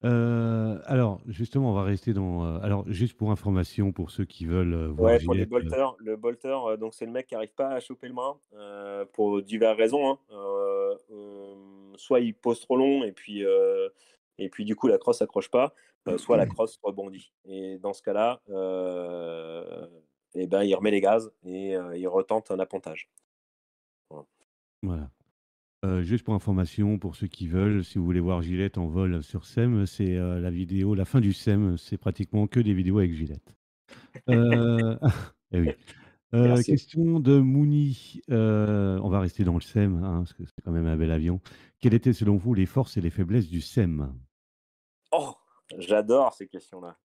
Alors justement, on va rester dans, alors juste pour information, pour ceux qui veulent, voir Ouais, pour les Gillette, bolters, le bolter, donc c'est le mec qui arrive pas à choper le bras, pour diverses raisons, hein. Soit il pose trop long et puis du coup la crosse accroche pas, soit la crosse rebondit et dans ce cas-là, et ben, il remet les gaz et il retente un appontage. Voilà. voilà. Juste pour information, pour ceux qui veulent, si vous voulez voir Gillette en vol sur SEM, c'est, la vidéo, la fin du SEM, c'est pratiquement que des vidéos avec Gillette. Heu, eh oui. Merci. Question de Mouni, on va rester dans le SEM, hein, parce que c'est quand même un bel avion. Quelles étaient selon vous les forces et les faiblesses du SEM? Oh! J'adore ces questions-là.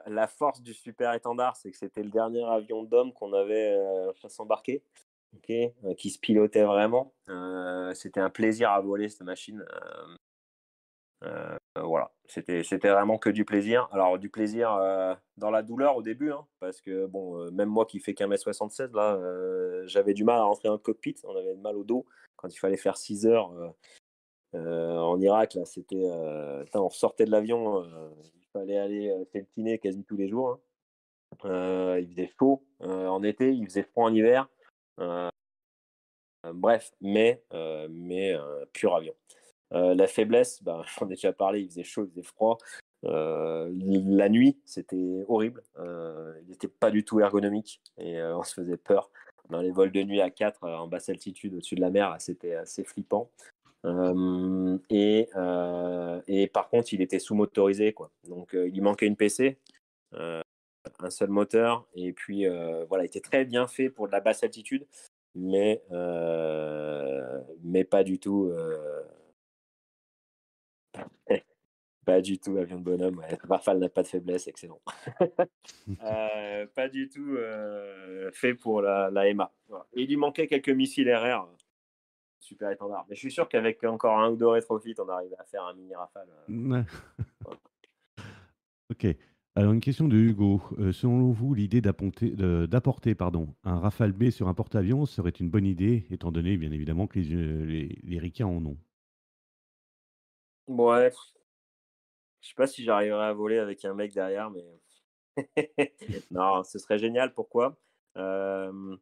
La force du super étendard, c'est que c'était le dernier avion d'homme qu'on avait, face embarquée. OK, qui se pilotait vraiment. C'était un plaisir à voler cette machine. Voilà, c'était vraiment que du plaisir. Alors du plaisir, dans la douleur au début, hein, parce que bon, même moi qui fais qu'1,76 m là, j'avais du mal à rentrer dans le cockpit. On avait mal au dos quand il fallait faire 6 heures, en Irak là, c'était, putain, on sortait de l'avion, il fallait aller, pelletiner quasi tous les jours, hein. Il faisait chaud, en été, il faisait froid en hiver. Heu Bref, pur avion. La faiblesse, ben, j'en ai déjà parlé, il faisait chaud, il faisait froid. La nuit, c'était horrible. Il n'était pas du tout ergonomique et on se faisait peur. Dans les vols de nuit à 4 en basse altitude au-dessus de la mer, c'était assez flippant. Et par contre, il était sous-motorisé, quoi. Donc, il lui manquait une PC, un seul moteur, et puis voilà, il était très bien fait pour de la basse altitude, mais pas du tout. Pas du tout avion de bonhomme, ouais. Rafale n'a pas de faiblesse, excellent. Pas du tout fait pour la MA. Voilà. Et il lui manquait quelques missiles RR super étendard. Mais je suis sûr qu'avec encore un ou deux rétrofits, on arrive à faire un mini rafale. Ouais. Voilà. OK. Alors une question de Hugo. Selon vous, l'idée d'apporter, pardon, un Rafale B sur un porte-avions serait une bonne idée, étant donné, bien évidemment, que les ricains en ont? Ouais, je sais pas si j'arriverai à voler avec un mec derrière, mais non, ce serait génial. Pourquoi? Hem,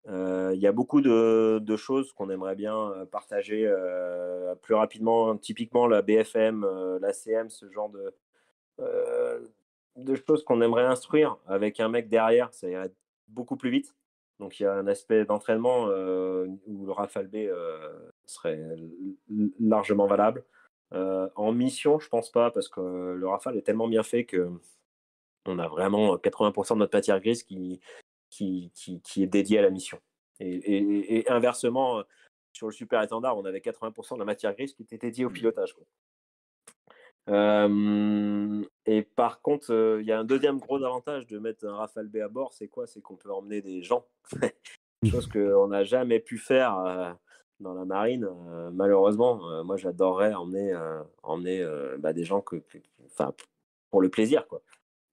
il y a beaucoup de choses qu'on aimerait bien, partager, plus rapidement. Typiquement la BFM, l'ACM, ce genre de choses qu'on aimerait instruire avec un mec derrière, ça irait beaucoup plus vite. Donc il y a un aspect d'entraînement, où le Rafale B, serait largement valable. En mission, je pense pas parce que le Rafale est tellement bien fait qu'on a vraiment 80 de notre matière grise qui est dédiée à la mission. Et inversement, sur le super étendard, on avait 80 de la matière grise qui était dédiée au pilotage, quoi. Et par contre, il y a un deuxième gros avantage de mettre un Rafale B à bord, c'est quoi? C'est qu'on peut emmener des gens. Chose qu'on n'a jamais pu faire, dans la marine, malheureusement. Moi, j'adorerais emmener, bah, des gens enfin, pour le plaisir, quoi.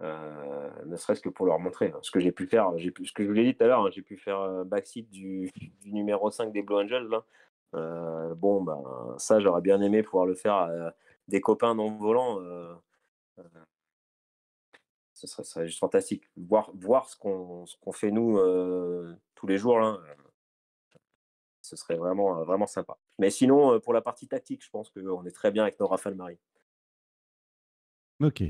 Ne serait-ce que pour leur montrer, hein. Ce que j'ai pu faire, ce que je vous l'ai dit tout à l'heure, hein, j'ai pu faire, backseat du numéro 5 des Blue Angels là. Bon, ben, ça, j'aurais bien aimé pouvoir le faire à des copains non-volants, ce serait juste fantastique. Voir ce qu'on fait nous, tous les jours là, ce serait vraiment, vraiment sympa. Mais sinon, pour la partie tactique, je pense qu'on est très bien avec nos Rafale Marine. OK.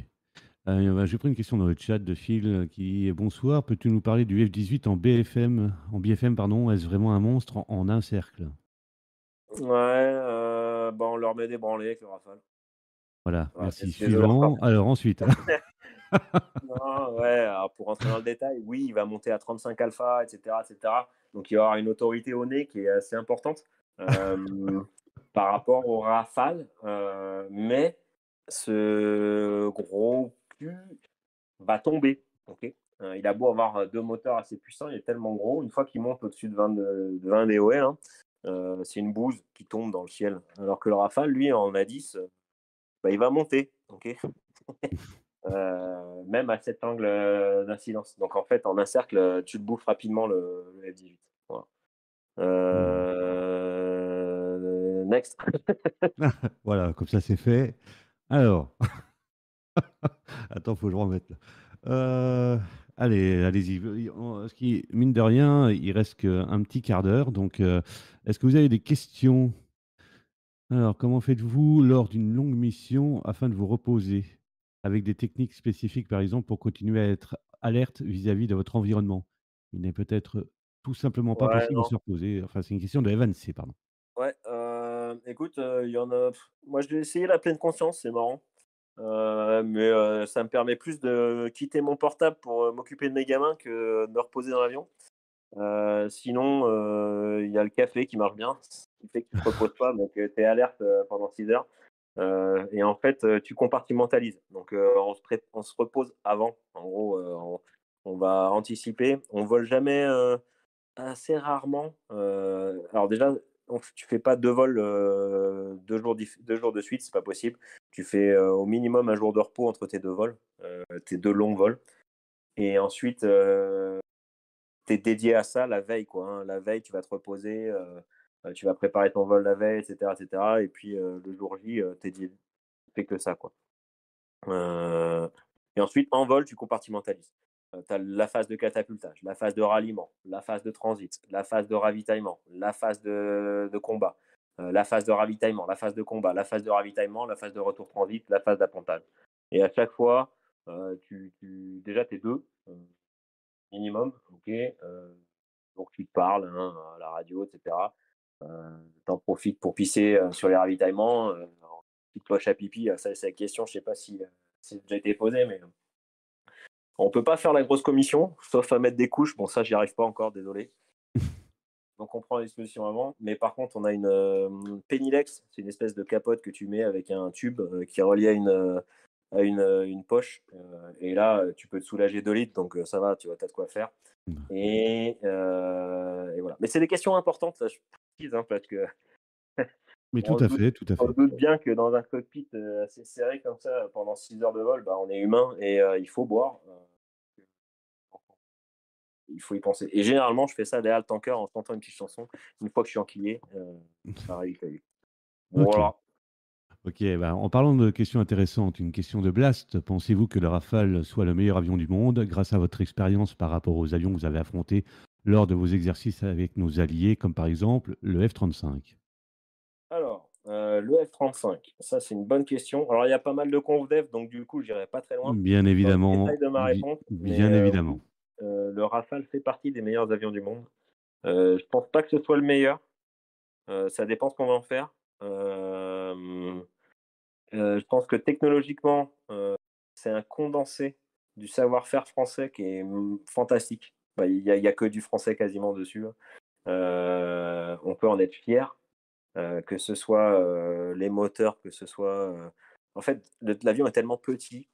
Bah, j'ai pris une question dans le chat de Phil, qui dit: «Bonsoir, peux-tu nous parler du F-18 en BFM pardon, est-ce vraiment un monstre en un cercle?» Ouais, bah, on leur met des branlées avec le Rafale. Voilà, Voilà, merci. désolé encore. Suivant. Alors ensuite? Non, ouais, alors pour rentrer dans le détail, oui, il va monter à 35 alpha, et cetera, et cetera. Donc il va y avoir une autorité au nez qui est assez importante, hem, par rapport au Rafale, mais ce gros cul va tomber, OK? Il a beau avoir, 2 moteurs assez puissants, il est tellement gros, une fois qu'il monte au-dessus de 20 DOL, hein, c'est une bouse qui tombe dans le ciel. Alors que le Rafale, lui, en A10, bah, il va monter, OK? Même à cet angle, d'incidence. Donc en fait, en un cercle, tu te bouffes rapidement le F-18. Voilà. Mmh. Next. Voilà, comme ça c'est fait. Alors, attends, faut que je remette là. Allez-y, ce qui mine de rien, il reste qu'un petit quart d'heure, donc est-ce que vous avez des questions? Alors, comment faites-vous lors d'une longue mission afin de vous reposer? Avec des techniques spécifiques, par exemple, pour continuer à être alerte vis-à-vis de votre environnement? Il n'est peut-être tout simplement pas Ouais, possible de non. se reposer. Enfin, c'est une question de Evan C, pardon. Ouais, écoute, il y en a moi je vais essayer la pleine conscience, c'est marrant. Mais ça me permet plus de quitter mon portable pour, m'occuper de mes gamins que de me reposer dans l'avion. Sinon, il y a le café qui marche bien, ce qui fait que tu te reposes pas, donc tu es alerte, pendant 6 heures. Et en fait, tu compartimentalises. Donc, on se repose avant. En gros, on va anticiper. On vole jamais, assez rarement. Alors déjà, tu fais pas 2 vols, 2 jours de suite, c'est pas possible. Tu fais, au minimum un jour de repos entre tes 2 vols, tes 2 longs vols. Et ensuite, tu es dédié à ça la veille, quoi, hein. La veille, tu vas te reposer, tu vas préparer ton vol la veille, et cetera, et cetera. Et puis, le jour J, tu fais que ça, quoi. Heu et ensuite, en vol, tu compartimentalises. Tu as la phase de catapultage, la phase de ralliement, la phase de transit, la phase de ravitaillement, la phase de combat, la phase de ravitaillement, la phase de combat, la phase de ravitaillement, la phase de retour transit, la phase d'appontage. Et à chaque fois, déjà tu es 2, minimum, OK, donc tu te parles, hein, à la radio, et cetera. Tu en profites pour pisser, sur les ravitaillements, en petite poche à pipi. Ça, c'est la question, je sais pas si, c'est déjà été posé, mais on peut pas faire la grosse commission, sauf à mettre des couches. Bon, ça, j'y arrive pas encore, désolé. Donc on prend les dispositions avant. Mais par contre, on a une, Pennilex, c'est une espèce de capote que tu mets avec un tube, qui est relié à une poche, et là, tu peux te soulager 2 litres, donc ça va, tu vois? Tu as de quoi faire. Et voilà. Mais c'est des questions importantes, là, je précise, hein, parce que Mais tout On se à doute, fait, tout à on se fait. doute bien que dans un cockpit assez serré comme ça, pendant 6 heures de vol, bah, on est humain et il faut boire. Il faut y penser. Et généralement, je fais ça des haltes en cœur en chantant une petite chanson. Une fois que je suis enquillé, pareil, pareil. OK. Voilà. OK, bah, en parlant de questions intéressantes, une question de Blast. Pensez-vous que le Rafale soit le meilleur avion du monde grâce à votre expérience par rapport aux avions que vous avez affrontés lors de vos exercices avec nos alliés, comme par exemple le F-35? Alors, le F-35, ça c'est une bonne question. Alors, il y a pas mal de conf dev, donc du coup, j'irai pas très loin Bien dans le évidemment, détail de ma réponse, mais bien évidemment. oui, le Rafale fait partie des meilleurs avions du monde. Je pense pas que ce soit le meilleur, ça dépend ce qu'on va en faire. Je pense que technologiquement, c'est un condensé du savoir-faire français qui est, fantastique. Bah, il y a que du français quasiment dessus, hein. On peut en être fier, que ce soit, les moteurs, que ce soit, en fait, l'avion est tellement petit,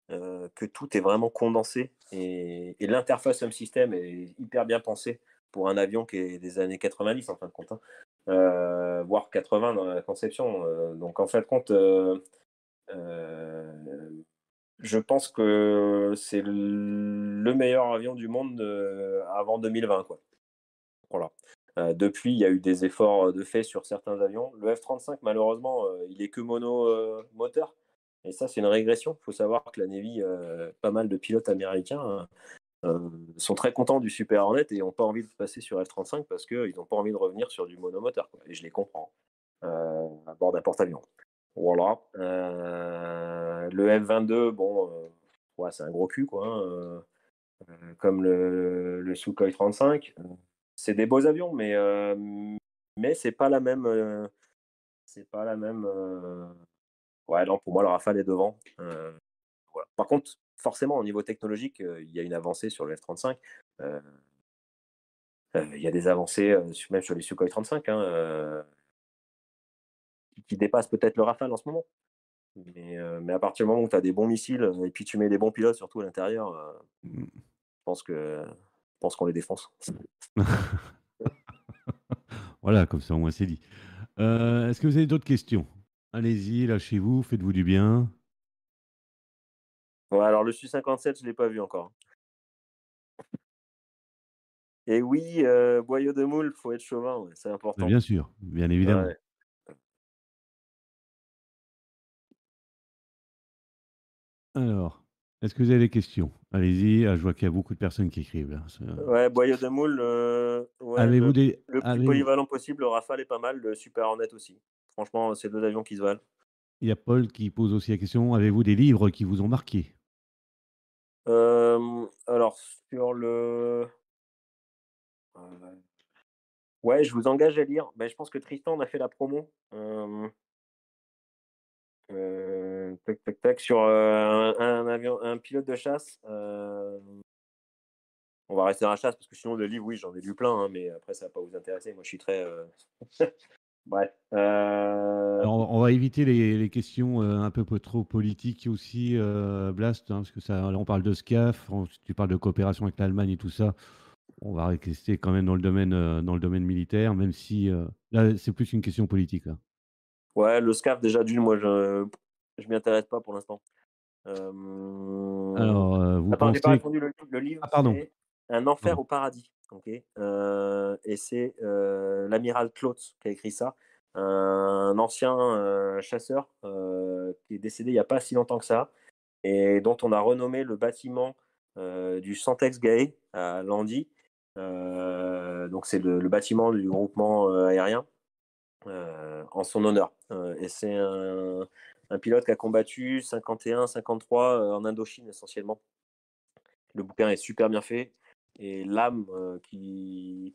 que tout est vraiment condensé et l'interface home system est hyper bien pensée pour un avion qui est des années 90 en fin de compte, hein, voire 80 dans la conception, donc en fin de compte, Heu, je pense que c'est le meilleur avion du monde, avant 2020, quoi. Voilà. Depuis, il y a eu des efforts, de fait sur certains avions. Le F-35 malheureusement, il est que mono, moteur et ça, c'est une régression. Il faut savoir que la Navy, pas mal de pilotes américains, sont très contents du Super Hornet et ont pas envie de passer sur F-35 parce qu'ils n'ont pas envie de revenir sur du monomoteur, quoi et je les comprends, à bord d'un porte-avions. Voilà. Le F-22, bon, ouais, c'est un gros cul, quoi, hein, comme le Sukhoi 35. C'est des beaux avions, mais c'est pas la même. Ouais, non, pour moi, le Rafale est devant. Voilà. Par contre, forcément, au niveau technologique, il y a une avancée sur le F-35. Euh, il y a des avancées, même sur les Sukhoi 35, hein, qui dépassent peut-être le Rafale en ce moment. Mais à partir du moment où tu as des bons missiles et puis tu mets des bons pilotes surtout à l'intérieur, Mmh. je pense qu'on les défonce. Voilà, comme ça, au moins, c'est dit. Est-ce que vous avez d'autres questions? Allez-y, lâchez-vous, faites-vous du bien. Ouais, alors le Su-57, je l'ai pas vu encore. Et oui, boyau de moule, faut être chauvin, ouais, c'est important. Bien sûr, bien évidemment. Ouais. Alors, est-ce que vous avez des questions? Allez-y, je vois qu'il y a beaucoup de personnes qui écrivent là. Ouais, boyau de moule, ouais, Avez-vous des le plus avez polyvalent possible, le Rafale est pas mal, le Super Hornet aussi. Franchement, c'est 2 avions qui se valent. il y a Paul qui pose aussi la question, avez-vous des livres qui vous ont marqué? Alors sur le ouais, je vous engage à lire. Beh, je pense que Tristan en a fait la promo. Tac, tac, tac, sur, un pilote de chasse, on va rester dans la chasse parce que sinon le livre, oui, j'en ai lu plein, hein, mais après ça va pas vous intéresser. Moi, je suis très, bref, Alors, on va éviter les questions, un peu trop politiques aussi, Blast, hein, parce que ça là, on parle de SCAF, tu parles de coopération avec l'Allemagne et tout ça. On va rester quand même dans le domaine militaire, même si, là, c'est plus une question politique, là. ouais, le SCAF déjà d'une, moi je m'y intéresse pas pour l'instant. Hem, Alors, vous attends, j'ai pas pensez répondu. Le livre, ah pardon, c'est «Un enfer pardon. au paradis», OK? Et c'est, l'amiral Klotz qui a écrit ça, un ancien, chasseur, qui est décédé il y a pas si longtemps que ça et dont on a renommé le bâtiment, du Santex Gay à Landy. Donc c'est le bâtiment du groupement, aérien, en son honneur. Et c'est un pilote qui a combattu 51-53 en Indochine essentiellement. Le bouquin est super bien fait et l'âme qui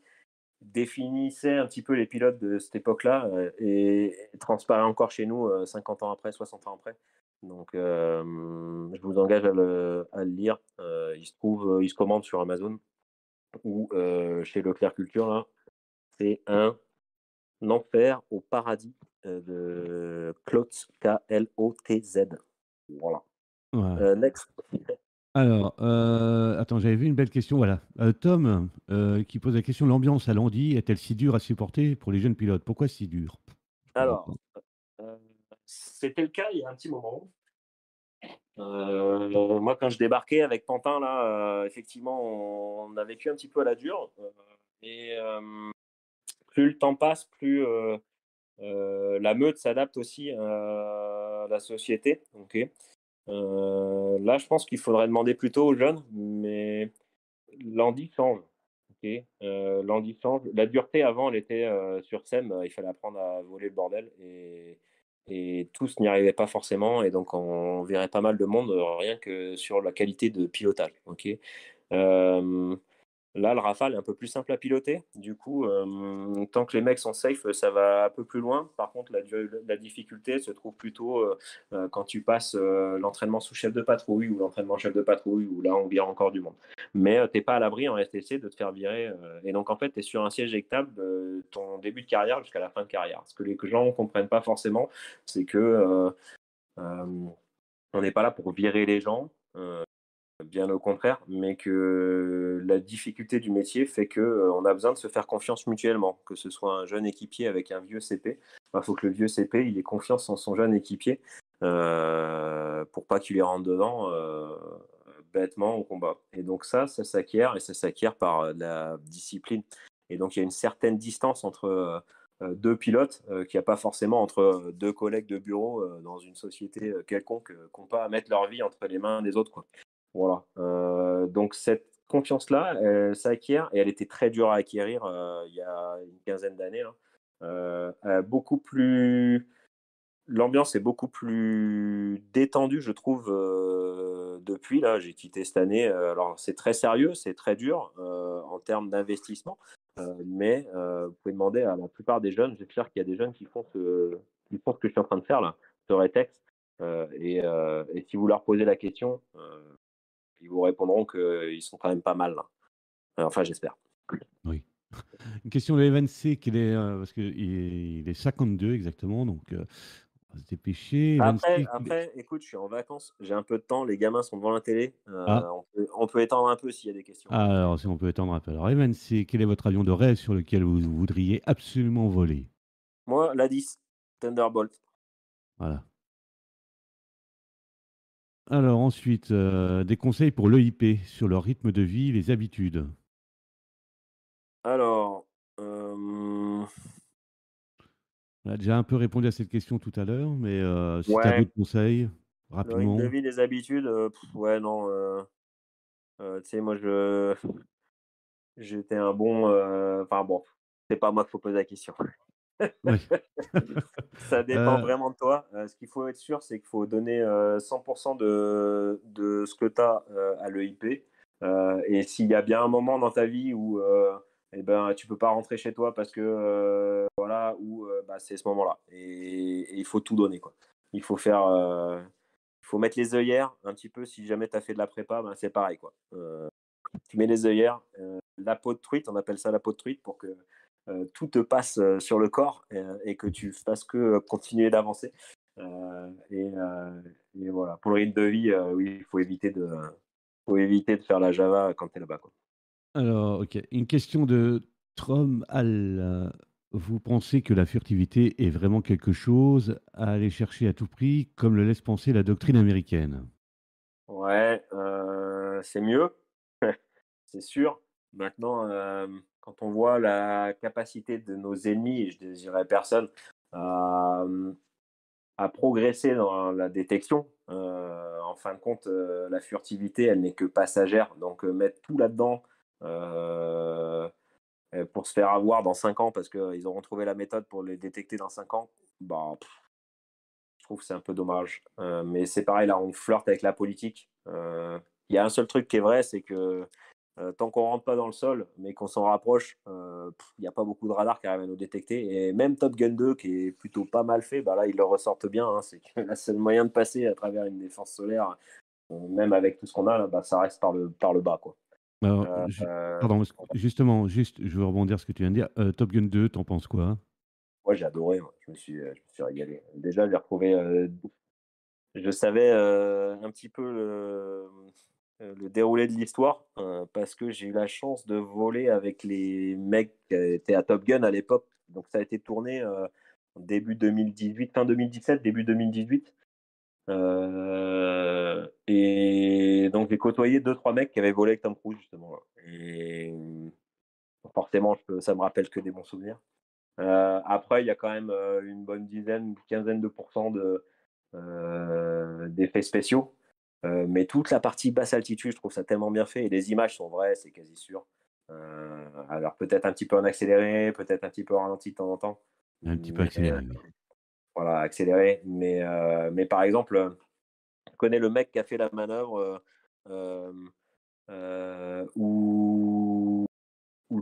définissait un petit peu les pilotes de cette époque-là transparaît encore chez nous 50 ans après, 60 ans après. Donc je vous engage à le lire. Il se commande sur Amazon ou chez Leclerc Culture. Là. C'est un enfer au paradis de Klotz, Klotz. Voilà. Voilà. Next. Alors, attends, j'avais vu une belle question, voilà. Tom, qui pose la question: «L'ambiance à Landy est-elle si dure à supporter pour les jeunes pilotes? Pourquoi si dure?» par rapport? Alors, c'était le cas il y a un petit moment. Moi, quand je débarquais avec Pantin, là, effectivement, on a vécu un petit peu à la dure. Et plus le temps passe, plus la meute s'adapte aussi à la société. Ok. Là, je pense qu'il faudrait demander plutôt aux jeunes, mais l'Andy change. Ok. L'Andy change. La dureté avant, elle était sur scène, il fallait apprendre à voler le bordel et tous n'y arrivaient pas forcément. Et donc, on verrait pas mal de monde rien que sur la qualité de pilotage. Ok. Euh, Là, le Rafale est un peu plus simple à piloter. Du coup, tant que les mecs sont safe, ça va un peu plus loin. Par contre, la difficulté se trouve plutôt quand tu passes l'entraînement sous chef de patrouille ou l'entraînement chef de patrouille, où là, on vire encore du monde. Mais tu n'es pas à l'abri en STC de te faire virer. Et donc, en fait, tu es sur un siège éjectable ton début de carrière jusqu'à la fin de carrière. Ce que les gens ne comprennent pas forcément, c'est que euh, on n'est pas là pour virer les gens. Bien au contraire, mais que la difficulté du métier fait que on a besoin de se faire confiance mutuellement, que ce soit un jeune équipier avec un vieux CP. Il faut que le vieux CP il ait confiance en son jeune équipier pour pas qu'il les rentre dedans bêtement au combat. Et donc ça s'acquiert et ça s'acquiert par la discipline. Et donc il y a une certaine distance entre deux pilotes qu'il n'y a pas forcément entre deux collègues de bureau dans une société quelconque qui n'ont pas à mettre leur vie entre les mains des autres, quoi. Voilà. Donc cette confiance-là, elle s'acquiert et elle était très dure à acquérir il y a une quinzaine d'années, là. Beaucoup plus. L'ambiance est beaucoup plus détendue, je trouve, depuis. Là, j'ai quitté cette année. Alors, c'est très sérieux, c'est très dur en termes d'investissement. Mais vous pouvez demander à la plupart des jeunes. J'espère qu'il y a des jeunes qui font ce que je suis en train de faire là, ce rétex. Et si vous leur posez la question, ils vous répondront qu'ils sont quand même pas mal, là. Enfin, j'espère. Oui. Une question de Evan C, quel est, parce qu'il il est 52 exactement, donc on va se dépêcher. Evan Après, C, après, écoute, je suis en vacances, j'ai un peu de temps, les gamins sont devant la télé. ah, On peut étendre un peu s'il y a des questions. alors si on peut étendre un peu. Alors Evan C, quel est votre avion de rêve sur lequel vous voudriez absolument voler? Moi, la 10, Thunderbolt. Voilà. Alors ensuite, des conseils pour l'EIP sur leur rythme de vie, les habitudes. Alors, On a déjà un peu répondu à cette question tout à l'heure, mais si tu as ouais, d'autres conseils, le rythme de rapidement. vie, les habitudes, ouais, non. Tu sais, moi, j'étais un bon. Enfin, bon, c'est pas moi qu'il faut poser la question. Oui. Ça dépend vraiment de toi. Ce qu'il faut être sûr, c'est qu'il faut donner 100% de ce que tu as à l'EIP. Et s'il y a bien un moment dans ta vie où eh ben, tu peux pas rentrer chez toi parce que voilà, ou bah, c'est ce moment-là. Et il faut tout donner, quoi. Il faut faire, il faut mettre les œillères un petit peu. Si jamais tu as fait de la prépa, ben, c'est pareil, quoi. Tu mets les œillères, la peau de truite, on appelle ça la peau de truite pour que tout te passe sur le corps et que tu fasses que continuer d'avancer. Et voilà. Pour le rythme de vie, oui, faut éviter de faire la Java quand tu es là-bas, quoi. Alors, OK. Une question de Trom Al. Vous pensez que la furtivité est vraiment quelque chose à aller chercher à tout prix, comme le laisse penser la doctrine américaine? Ouais, c'est mieux, c'est sûr. Maintenant, quand on voit la capacité de nos ennemis, et je ne désirais personne, à, à progresser dans la détection. En fin de compte, la furtivité, elle n'est que passagère. Donc, mettre tout là-dedans euh, pour se faire avoir dans 5 ans parce qu'ils auront trouvé la méthode pour les détecter dans 5 ans, bah, je trouve que c'est un peu dommage. Mais c'est pareil, là, on flirte avec la politique. Il y a un seul truc qui est vrai, c'est que tant qu'on rentre pas dans le sol, mais qu'on s'en rapproche, il n'y a pas beaucoup de radars qui arrivent à nous détecter. Et même Top Gun 2, qui est plutôt pas mal fait, bah là, ils le ressortent bien, hein. C'est que là, c'est le moyen de passer à travers une défense solaire, même avec tout ce qu'on a, là, bah, ça reste par le bas, quoi. Alors, Euh, euh, pardon, justement, juste, je veux rebondir sur ce que tu viens de dire. Top Gun 2, t'en penses quoi? Moi, j'ai adoré, moi. Je me suis régalé. Déjà, j'ai retrouvé. Je savais un petit peu le déroulé de l'histoire parce que j'ai eu la chance de voler avec les mecs qui étaient à Top Gun à l'époque. Donc, ça a été tourné début 2018, fin 2017, début 2018. Et donc j'ai côtoyé 2-3 mecs qui avaient volé avec Tom Cruise justement. Et forcément, ça me rappelle que des bons souvenirs. Après, il y a quand même une bonne dizaine, une quinzaine de pourcents d'effets spéciaux. Mais toute la partie basse altitude, je trouve ça tellement bien fait. Et les images sont vraies, c'est quasi sûr. Alors peut-être un petit peu en accéléré, peut-être un petit peu en ralenti de temps en temps. Un petit peu Mais accéléré, oui. voilà, accéléré. Mais par exemple, je connais le mec qui a fait la manœuvre où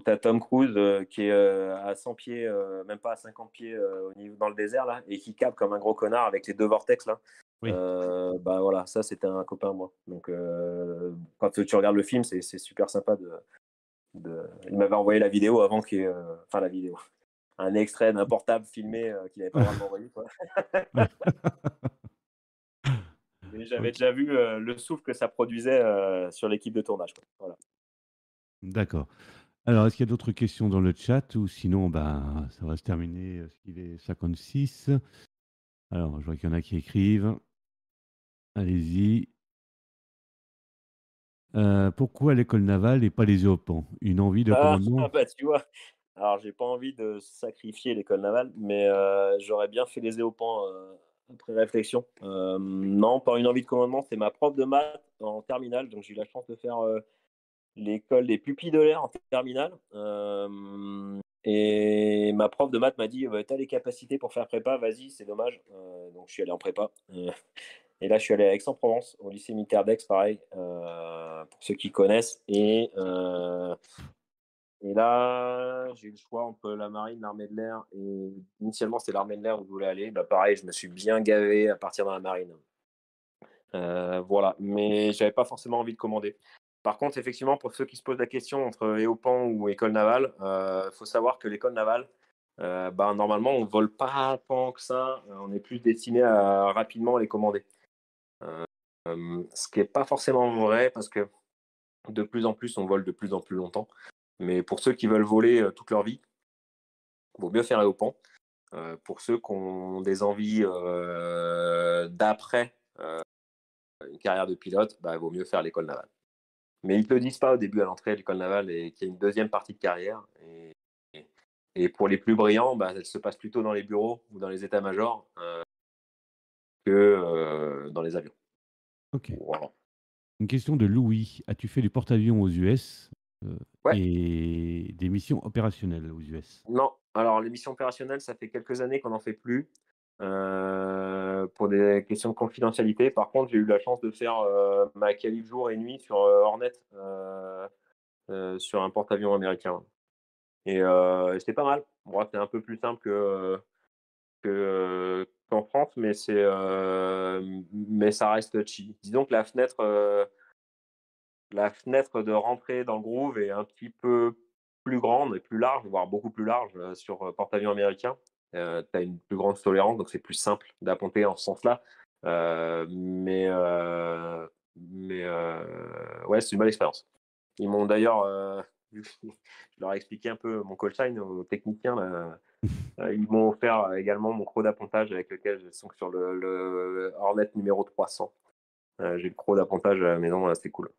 tu as Tom Cruise qui est à 100 pieds, même pas à 50 pieds dans le désert, là, et qui capte comme un gros connard avec les 2 vortex. Là. Oui, Bah voilà, ça c'était un copain à moi. Donc quand tu regardes le film, c'est super sympa Il m'avait envoyé la vidéo avant enfin la vidéo. Un extrait d'un portable filmé qu'il n'avait pas le droit de m'envoyer. Quoi. Mais j'avais OK, déjà vu le souffle que ça produisait sur l'équipe de tournage. Quoi. Voilà. d'accord. Alors, est-ce qu'il y a d'autres questions dans le chat ou sinon, ça va se terminer, parce qu'il est 56. Alors, je vois qu'il y en a qui écrivent. Allez-y. Pourquoi l'école navale et pas les EOPAN? Une envie de commandement? Bah tu vois, alors j'ai pas envie de sacrifier l'école navale, mais j'aurais bien fait les EOPAN après réflexion. Non, pas une envie de commandement, c'est ma prof de maths en terminale, donc j'ai eu la chance de faire l'école des pupilles de l'air en terminale. Et ma prof de maths m'a dit bah, tu as les capacités pour faire prépa, vas-y, c'est dommage. Donc je suis allé en prépa. Et là, je suis allé à Aix-en-Provence, au lycée militaire d'Aix, pareil, pour ceux qui connaissent. Et là, j'ai eu le choix entre la marine, l'armée de l'air. Et initialement, c'était l'armée de l'air où je voulais aller. Bah, pareil, je me suis bien gavé à partir dans la marine. Voilà, mais j'avais pas forcément envie de commander. Par contre, effectivement, pour ceux qui se posent la question entre EOPAN ou école navale, faut savoir que l'école navale, normalement, on vole pas tant que ça. On est plus destiné à rapidement les commander. Ce qui est pas forcément vrai parce que de plus en plus, on vole de plus en plus longtemps. Mais pour ceux qui veulent voler toute leur vie, il vaut mieux faire EOPAN. Pour ceux qui ont des envies d'après une carrière de pilote, il vaut mieux faire l'école navale. Mais ils ne te le disent pas au début à l'entrée à l'école navale et qu'il y a une deuxième partie de carrière. Et pour les plus brillants, elle se passe plutôt dans les bureaux ou dans les états-majors que dans les avions. OK. Voilà. Une question de Louis. As-tu fait du porte-avions aux US, Ouais, et des missions opérationnelles aux US? non. Alors, les missions opérationnelles, ça fait quelques années qu'on n'en fait plus pour des questions de confidentialité. Par contre, j'ai eu la chance de faire ma qualif jour et nuit sur Hornet, sur un porte-avions américain. Et c'était pas mal. Bon, c'est un peu plus simple qu'en France, mais ça reste touchy. Disons que la fenêtre de rentrée dans le groove est un petit peu plus grande et plus large, voire beaucoup plus large sur porte-avions américain. Tu as une plus grande tolérance, donc c'est plus simple d'apponter en ce sens-là. Ouais, c'est une bonne expérience. Ils m'ont d'ailleurs, je leur ai expliqué un peu mon call sign aux techniciens. Là, ils m'ont offert également mon croc d'appontage avec lequel je suis sur le Hornet numéro 300. J'ai le croc d'appontage à la maison, c'est cool.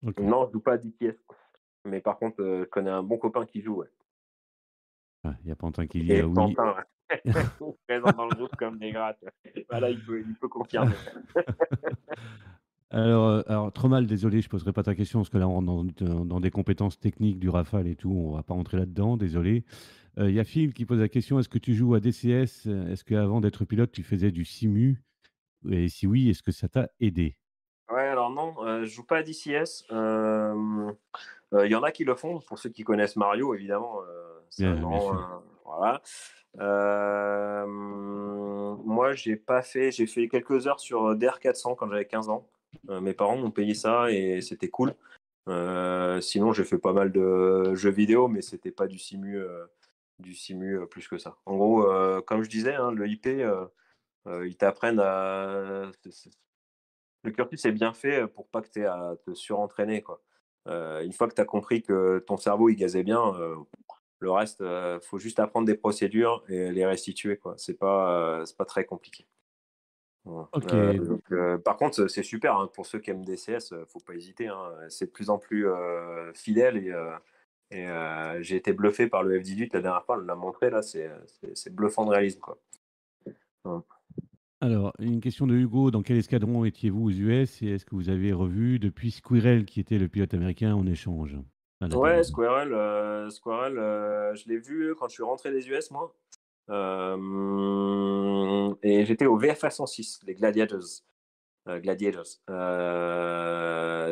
OK. Non, je joue pas à DPS. Mais par contre, je connais un bon copain qui joue. Ouais. Ah, il y a Pantin qui dit, Et oui. Quentin, ouais. Présent dans le groupe comme des grattes. Voilà, il peut confirmer. Alors trop mal, désolé, je poserai pas ta question parce que là, on rentre dans des compétences techniques du Rafale et tout, on va pas rentrer là-dedans, désolé. Il y a Phil qui pose la question: «Est-ce que tu joues à DCS? Est-ce qu'avant d'être pilote, tu faisais du simu? Et si oui, est-ce que ça t'a aidé?» Ouais, alors non, je joue pas à DCS. Il y en a qui le font. Pour ceux qui connaissent Mario, évidemment, c'est un Bien grand. sûr. Voilà. Moi, j'ai fait quelques heures sur DR400 quand j'avais 15 ans. Mes parents m'ont payé ça et c'était cool. Sinon, j'ai fait pas mal de jeux vidéo, mais c'était pas du simu plus que ça. En gros, comme je disais, hein, le IP, ils t'apprennent à. Le cursus est bien fait pour pas que tu aies à te surentraîner, quoi. Une fois que tu as compris que ton cerveau il gazait bien, Le reste, faut juste apprendre des procédures et les restituer, quoi. C'est pas très compliqué. Voilà. OK. Par contre, c'est super, hein, pour ceux qui aiment DCS, faut pas hésiter, hein. C'est de plus en plus fidèle j'ai été bluffé par le F-18 la dernière fois, on l'a montré là, c'est bluffant de réalisme, quoi. Ouais. Alors, une question de Hugo. Dans quel escadron étiez-vous aux US et est-ce que vous avez revu depuis Squirrel, qui était le pilote américain en échange à la Ouais, demande? Squirrel, je l'ai vu quand je suis rentré des US, moi. Et j'étais au VFA 106, les Gladiators,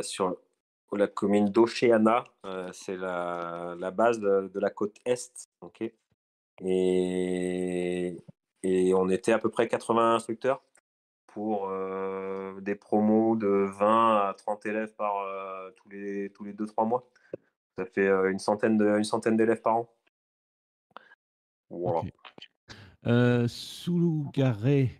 sur la commune d'Oceana. C'est la base de la côte Est. Ok. Et, et on était à peu près 80 instructeurs pour des promos de 20 à 30 élèves tous les 2-3 mois. Ça fait une centaine d'élèves par an. Voilà. OK. Soulougaré,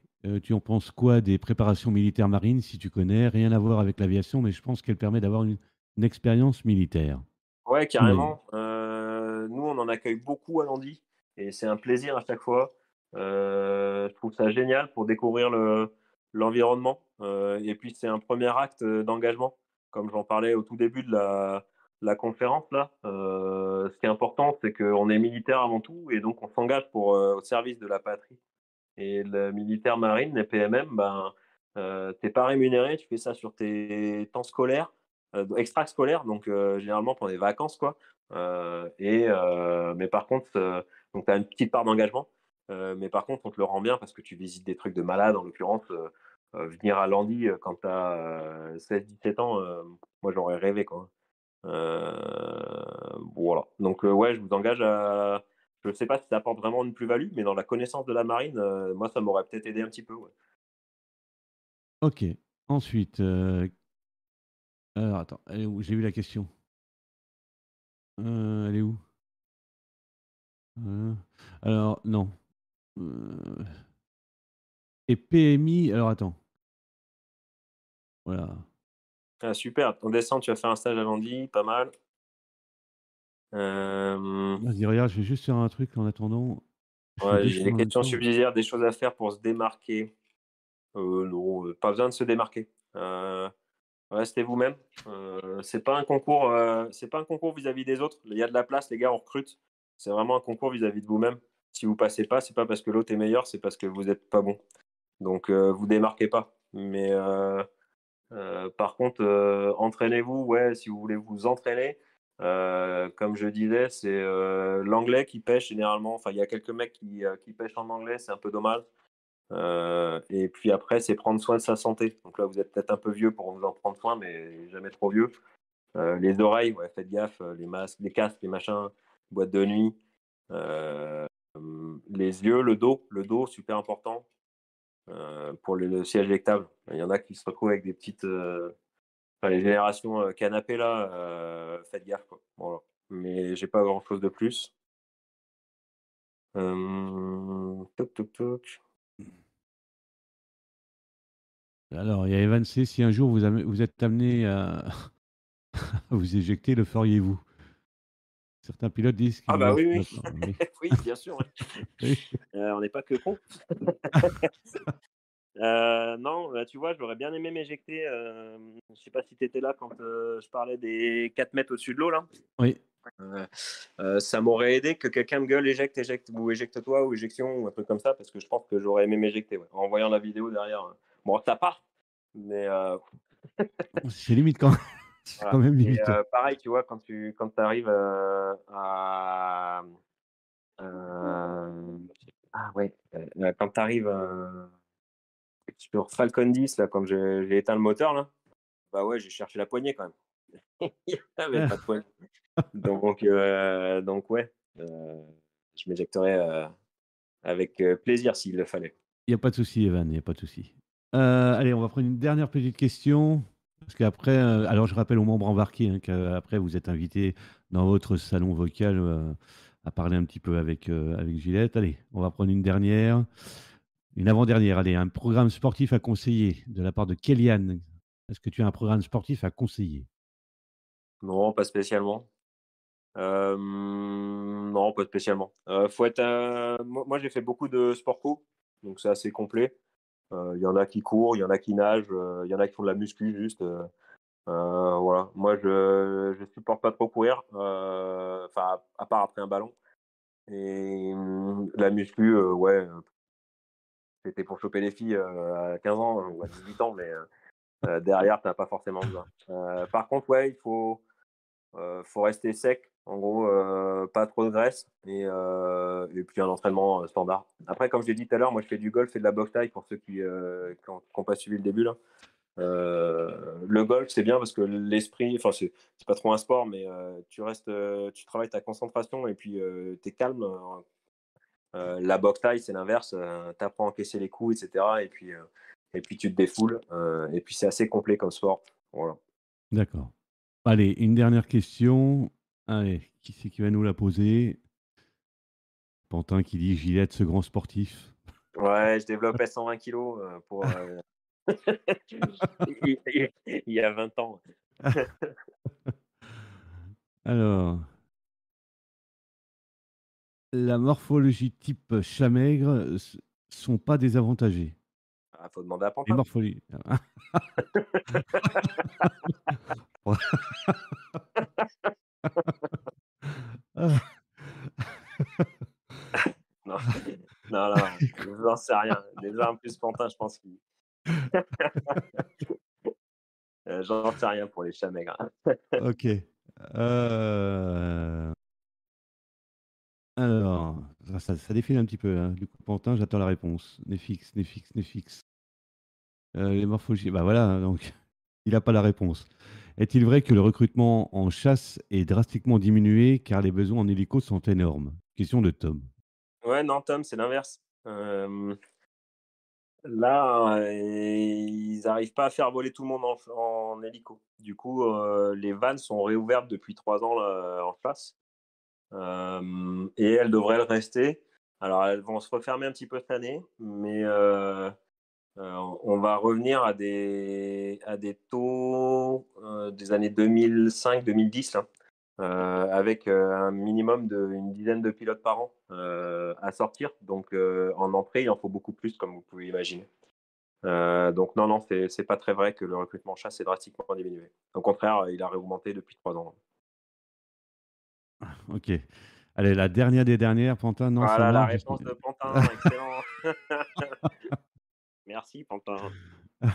tu en penses quoi des préparations militaires marines, si tu connais? Rien à voir avec l'aviation, mais je pense qu'elle permet d'avoir une expérience militaire. Ouais, Ton avis? carrément. Nous, on en accueille beaucoup à Landy et c'est un plaisir à chaque fois. Je trouve ça génial pour découvrir l'environnement. Et puis, c'est un premier acte d'engagement, comme j'en parlais au tout début de la conférence là. Ce qui est important, c'est qu'on est militaire avant tout et donc on s'engage au service de la patrie. Et le militaire marine, les PMM, ben, t'es pas rémunéré, tu fais ça sur tes temps scolaires, extrascolaires, donc généralement pendant les vacances, quoi. Mais par contre, donc tu as une petite part d'engagement, mais par contre, on te le rend bien parce que tu visites des trucs de malade, en l'occurrence, venir à Landy quand tu as 16-17 ans, moi j'aurais rêvé, quoi. Voilà. Donc, ouais, je vous engage à. Je ne sais pas si ça apporte vraiment une plus-value, mais dans la connaissance de la marine, moi, ça m'aurait peut-être aidé un petit peu. Ouais. OK. Ensuite, alors attends, elle est où? J'ai vu la question. Elle est où? Heu, alors non, heu et PMI, alors attends, voilà. Ah, super. En décembre, tu vas faire un stage à Landy, pas mal. Vas-y, regarde, je vais juste faire un truc en attendant. Je fais Ouais, 2 j'ai choses des en même questions temps. subsidiaires, des choses à faire pour se démarquer. Non, pas besoin de se démarquer. Restez vous-même. C'est pas un concours vis-à-vis des autres. Il y a de la place, les gars, on recrute. C'est vraiment un concours vis-à-vis de vous-même. Si vous passez pas, c'est pas parce que l'autre est meilleur, c'est parce que vous êtes pas bon. Donc, vous démarquez pas. Mais par contre, entraînez-vous. Ouais, si vous voulez vous entraîner, comme je disais, c'est l'anglais qui pêche généralement. Enfin, il y a quelques mecs qui pêchent en anglais, c'est un peu dommage. Et puis après, c'est prendre soin de sa santé. Donc là, vous êtes peut-être un peu vieux pour vous en prendre soin, mais jamais trop vieux. Les oreilles, ouais, faites gaffe. Les masques, les casques, les machins, boîte de nuit. Euh, les yeux, le dos, super important. Pour le siège éjectable. Il y en a qui se retrouvent avec des petites. Enfin, les générations canapé là, faites gaffe, quoi. Voilà. Mais j'ai pas grand chose de plus. Toc toc toc. Alors, il y a Evan C: «Si un jour vous êtes amené à à vous éjecter, le feriez-vous?» Certains pilotes disent Ah qu'ils ne bah le oui, feraient oui. pas. Oui, Oui, bien sûr. Ouais. oui. On n'est pas que cons. Non, tu vois, j'aurais bien aimé m'éjecter. Je sais pas si tu étais là quand je parlais des 4 mètres au-dessus de l'eau là. Oui. Ça m'aurait aidé que quelqu'un me gueule éjecte, éjecte, ou éjecte-toi, ou éjection, ou un truc comme ça, parce que je pense que j'aurais aimé m'éjecter, ouais, en voyant la vidéo derrière. Bon, ça part, mais C'est limite quand même. C'est quand voilà. même Et limite. pareil, tu vois, quand arrives à. Ah ouais, quand tu arrives sur Falcon 10, là, quand j'ai éteint le moteur, là, bah ouais, j'ai cherché la poignée quand même. Il n'y avait pas de poignée. Donc ouais, je m'éjecterais avec plaisir s'il le fallait. Il y a pas de souci Evan, il y a pas de souci. Allez, on va prendre une dernière petite question parce qu'après, alors je rappelle aux membres embarqués, hein, qu'après vous êtes invités dans votre salon vocal, à parler un petit peu avec Gilette. Allez, on va prendre une dernière, une avant-dernière. Allez, un programme sportif à conseiller de la part de Kélian. Est-ce que tu as un programme sportif à conseiller? Non, pas spécialement. Non, pas spécialement. Faut être, moi, j'ai fait beaucoup de sport co, donc c'est assez complet. Il y en a qui courent, il y en a qui nagent, il y en a qui font de la muscu juste. Voilà. Moi, je supporte pas trop courir, enfin, à part après un ballon. Et la muscu, ouais, c'était pour choper les filles à 15 ans ou à 18 ans, mais derrière, tu as pas forcément besoin. Par contre, ouais, faut rester sec. En gros, pas trop de graisse et puis un entraînement standard. Après, comme je l'ai dit tout à l'heure, moi je fais du golf et de la boxe thaï pour ceux qui ont pas suivi le début là. Le golf, c'est bien parce que l'esprit, enfin, c'est pas trop un sport, mais tu travailles ta concentration et puis tu es calme. La boxe thaï, c'est l'inverse. Tu apprends à encaisser les coups, etc. Et puis tu te défoules. Et puis c'est assez complet comme sport. Voilà. D'accord. Allez, une dernière question. Allez, qui c'est qui va nous la poser? Pantin qui dit Gillette, ce grand sportif. Ouais, je développais 120 kilos pour il y a 20 ans. Alors, la morphologie type chat maigre sont pas désavantagées. Ah, faut demander à Les Pantin. morphologies. Non, non, non, j'en sais rien. Déjà, en plus, Pantin, je pense qu'il j'en sais rien pour les chats maigres. Ok. Alors, ça défile un petit peu, hein. Du coup, Pantin, j'attends la réponse. Néfix, Néfix, Néfix. Les morphologies. Bah voilà, donc il n'a pas la réponse. Est-il vrai que le recrutement en chasse est drastiquement diminué car les besoins en hélico sont énormes? Question de Tom. Ouais, non, Tom, c'est l'inverse. Là, ils arrivent pas à faire voler tout le monde en hélico. Du coup, les vannes sont réouvertes depuis 3 ans là, en chasse. Et elles devraient le rester. Alors, elles vont se refermer un petit peu cette année, mais on va revenir à des taux des années 2005-2010, là, avec un minimum d'une dizaine de pilotes par an à sortir. Donc, en entrée, il en faut beaucoup plus, comme vous pouvez imaginer. Donc, non, non, c'est pas très vrai que le recrutement chasse est drastiquement diminué. Au contraire, il a réaugmenté depuis 3 ans. Ok. Allez, la dernière des dernières, Pantin, non, ça Voilà la marche. réponse de Pantin, excellent. Merci, Pantin. Ça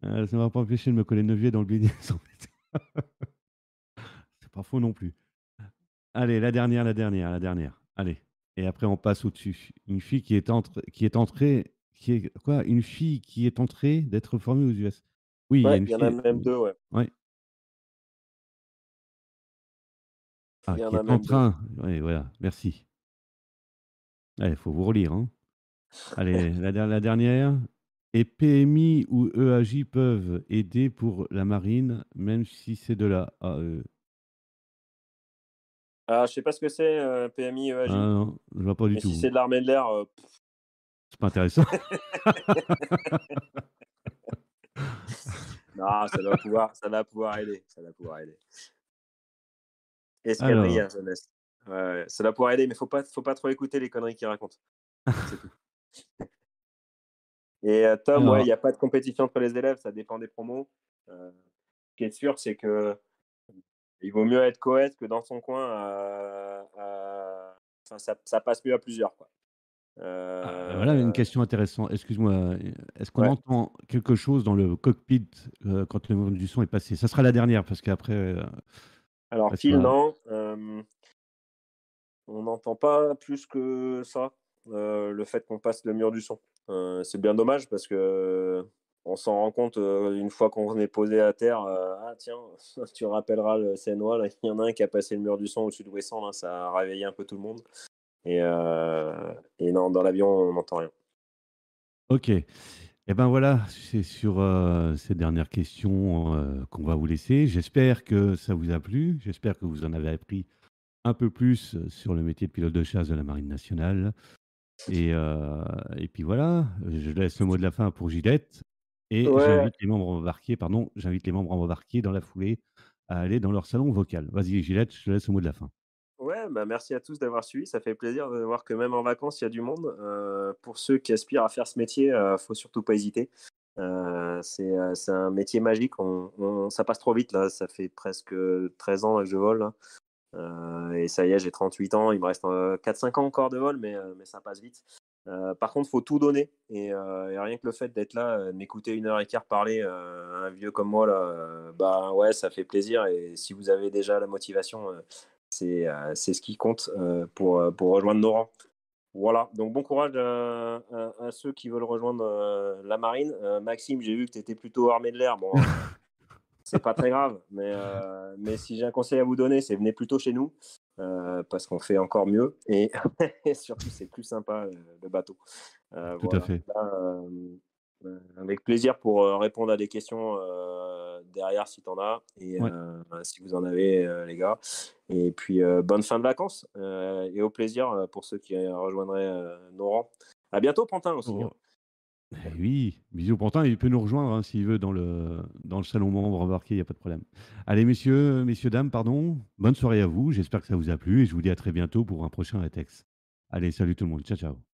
ne m'a pas empêché de me coller Neuvier dans le BD. C'est pas faux non plus. Allez, la dernière, la dernière, la dernière. Allez. Et après, on passe au-dessus. Une fille qui est entrée, qui est quoi? Une fille qui est entrée d'être formée aux US. Oui, il y a Ouais, une il y en a fille. même deux, ouais. Ouais. Ah, Il y en qui a est en même deux. train. Oui, voilà. Merci. Il faut vous relire, hein. Allez, la dernière. Et PMI ou EAJ peuvent aider pour la marine, même si c'est de la AE. Ah, je sais pas ce que c'est, PMI, Ah EAJ, non, je vois pas du mais si tout. c'est de l'armée de l'air, C'est pas intéressant. non, ça va pouvoir aider, ça va pouvoir aider. Escadrille Alors, jeunesse. Ouais, ouais, ça va pouvoir aider, mais faut pas trop écouter les conneries qu'il raconte. C'est tout. Et Tom, ouais, il alors, y a pas de compétition entre les élèves, ça dépend des promos. Ce qui est sûr, c'est que il vaut mieux être coed que dans son coin enfin, ça passe mieux à plusieurs, quoi. voilà une Heu, question intéressante. Excuse-moi, est-ce qu'on ouais. entend quelque chose dans le cockpit quand le mode du son est passé? Ça sera la dernière parce qu'après, Alors après ça fil, va. non, on n'entend pas plus que ça, le fait qu'on passe le mur du son. C'est bien dommage parce qu'on s'en rend compte, une fois qu'on est posé à terre, «Ah tiens, tu rappelleras le CNOA là, il y en a un qui a passé le mur du son au-dessus de Ouessant là, ça a réveillé un peu tout le monde» et non, dans l'avion, on n'entend rien. OK. Et ben voilà, c'est sur, ces dernières questions, qu'on va vous laisser. J'espère que ça vous a plu. J'espère que vous en avez appris un peu plus, sur le métier de pilote de chasse de la marine nationale et puis voilà, je laisse le mot de la fin pour Gillette et Ouais, j'invite les membres embarqués dans la foulée à aller dans leur salon vocal. Vas-y Gilette, je te laisse le mot de la fin. Ouais, bah, merci à tous d'avoir suivi. Ça fait plaisir de voir que même en vacances, il y a du monde. Pour ceux qui aspirent à faire ce métier, faut surtout pas hésiter. C'est un métier magique. Ça passe trop vite là. Ça fait presque 13 ans là, que je vole, là. Et ça y est, j'ai 38 ans. Il me reste 4-5 ans encore de vol, mais ça passe vite. Par contre, il faut tout donner. Et rien que le fait d'être là, m'écouter 1 heure et quart parler, un vieux comme moi, là, bah ouais, ça fait plaisir. Et si vous avez déjà la motivation, c'est ce qui compte pour rejoindre nos rangs. Voilà, donc bon courage à ceux qui veulent rejoindre la marine. Maxime, j'ai vu que tu étais plutôt armé de l'air. Bon, c'est pas très grave, mais si j'ai un conseil à vous donner, c'est venez plutôt chez nous, parce qu'on fait encore mieux et, et surtout c'est plus sympa le bateau. Tout à Voilà. fait. Là, avec plaisir pour répondre à des questions derrière si tu en as et Ouais. si vous en avez les gars. Et puis bonne fin de vacances et au plaisir pour ceux qui rejoindraient nos rangs. À bientôt Pantin aussi, hein. Oh, eh oui, bisous. Pourtant, il peut nous rejoindre hein, s'il veut dans le salon membre embarqué, il n'y a pas de problème. Allez, messieurs, dames, pardon, bonne soirée à vous. J'espère que ça vous a plu et je vous dis à très bientôt pour un prochain Retex. Allez, salut tout le monde. Ciao, ciao.